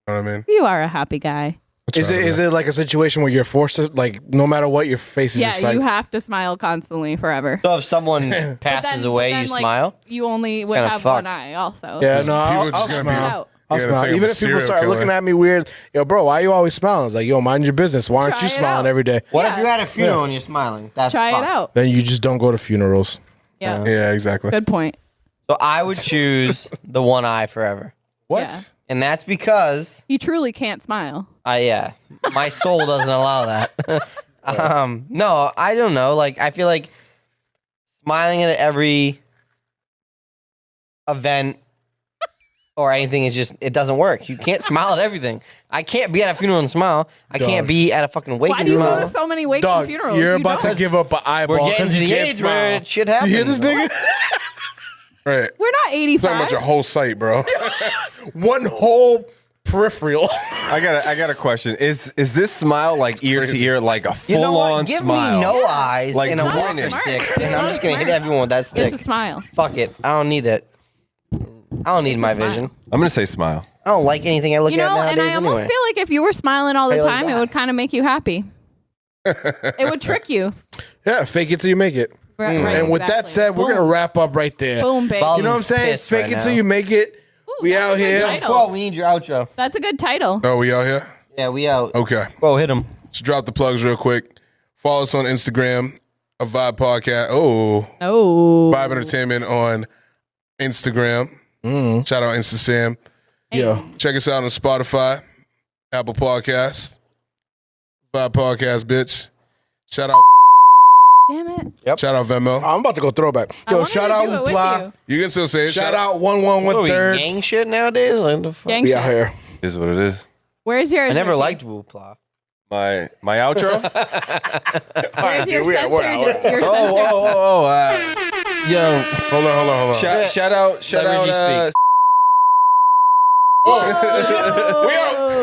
S2: what I mean?
S9: you are a happy guy.
S6: Is it like a situation where you're forced to, like, no matter what, your face is
S9: Yeah,
S6: just like,
S9: you have to smile constantly forever.
S7: So if someone
S9: But
S7: passes
S9: then-
S7: away,
S9: but then,
S7: you
S9: like,
S7: smile?
S9: You only would
S7: kinda
S9: have one
S7: fucked.
S9: eye also.
S6: yeah, no,
S2: People
S6: I'll
S2: just gonna be-
S6: smile.
S9: Out.
S6: I'll
S2: Yeah,
S6: smile.
S2: think I'm
S6: Even
S2: a
S6: if people
S2: serial
S6: start
S2: killer.
S6: looking at me weird, yo, bro, why you always smiling? It's like, yo, mind your business. Why aren't
S9: Try
S6: you
S9: it
S6: smiling
S9: out.
S6: every day?
S7: What
S9: Yeah.
S7: if you're at a funeral and you're smiling? That's
S9: Try
S7: fucked.
S9: it out.
S6: Then you just don't go to funerals.
S9: Yeah.
S2: Yeah, exactly.
S9: Good point.
S7: So I would choose the one eye forever.
S2: What?
S9: Yeah.
S7: And that's because
S9: You truly can't smile.
S7: my soul doesn't allow that. No, I don't know. Like I feel like smiling at every event or anything is just, it doesn't work. You can't smile at everything. I can't be at a funeral and smile. I can't be at a fucking wake
S9: Why
S7: and
S9: do you
S7: smile.
S9: go to so many wake
S6: Dog,
S9: funerals?
S6: you're
S9: You
S6: about
S9: don't.
S6: to give up an
S7: We're
S6: eyeball
S7: getting
S6: because
S7: to
S6: you
S7: the
S6: can't
S7: age
S6: smile.
S7: where shit happens.
S6: You hear this nigga?
S2: Right.
S9: We're not
S2: Talking
S9: 85.
S2: about your whole site, bro.
S6: One whole peripheral.
S8: I got a question. Is this smile like ear to ear, like a
S7: You know
S8: full
S7: what?
S8: on
S7: Give
S8: smile?
S7: me no eyes
S8: Like
S7: and a
S8: Brandon.
S7: walker
S9: Smart.
S7: stick,
S9: It's
S7: and I'm
S9: so
S7: just gonna hit
S9: smart.
S7: everyone with that stick.
S9: It's a smile.
S7: Fuck it. I don't need it. I don't need my
S9: smile.
S7: vision.
S8: I'm gonna say smile.
S7: I don't like anything I look
S9: You know,
S7: at nowadays
S9: and I almost
S7: anyway.
S9: feel like if you were smiling all the
S7: Hey, like
S9: time, it
S7: that.
S9: would kind of make you happy. It would trick you.
S6: Yeah, fake it till you make it.
S9: Right,
S6: And with that
S9: exactly.
S6: said, we're
S9: Boom.
S6: gonna wrap up right there.
S9: Boom, baby.
S7: Ball-
S6: You know what I'm saying?
S7: Pissed
S6: Fake
S7: right
S6: it till
S7: now.
S6: you make it.
S9: Ooh,
S6: We
S9: that's
S6: out
S9: a good
S6: here.
S9: title.
S7: Whoa, we need your outro.
S9: That's a good title.
S2: Oh, we out here?
S7: Yeah, we out.
S2: Okay.
S7: Whoa, hit him.
S2: Let's drop the plugs real quick. Follow us on Instagram, a Vibe Podcast. Oh,
S9: Oh.
S2: Vibe Entertainment on Instagram. Shout out Insta Sam.
S6: Yeah.
S2: Check us out on Spotify, Apple Podcast, Vibe Podcast, bitch. Shout out,
S9: Damn it.
S2: shout out Venmo.
S6: I'm about to go throwback.
S9: I
S6: Yo,
S9: wanted
S6: shout
S9: to
S6: out
S9: do it with
S6: Hoopla.
S9: you.
S2: You can still say it.
S6: Shout out
S7: What are
S6: 111
S7: we,
S6: third.
S7: gang shit nowadays? Like, the fuck?
S9: Gang
S6: We
S9: shit.
S6: out here.
S8: Is what it is.
S9: Where's yours?
S7: I never
S9: Ricky?
S7: liked Woopla.
S8: My outro.
S9: Where's your
S6: we're out, we're out,
S9: censored? Your
S8: Oh,
S9: censored.
S8: yo.
S2: Hold on.
S8: Shout out.
S7: Let Reggie speak.
S9: Whoa.
S2: We out.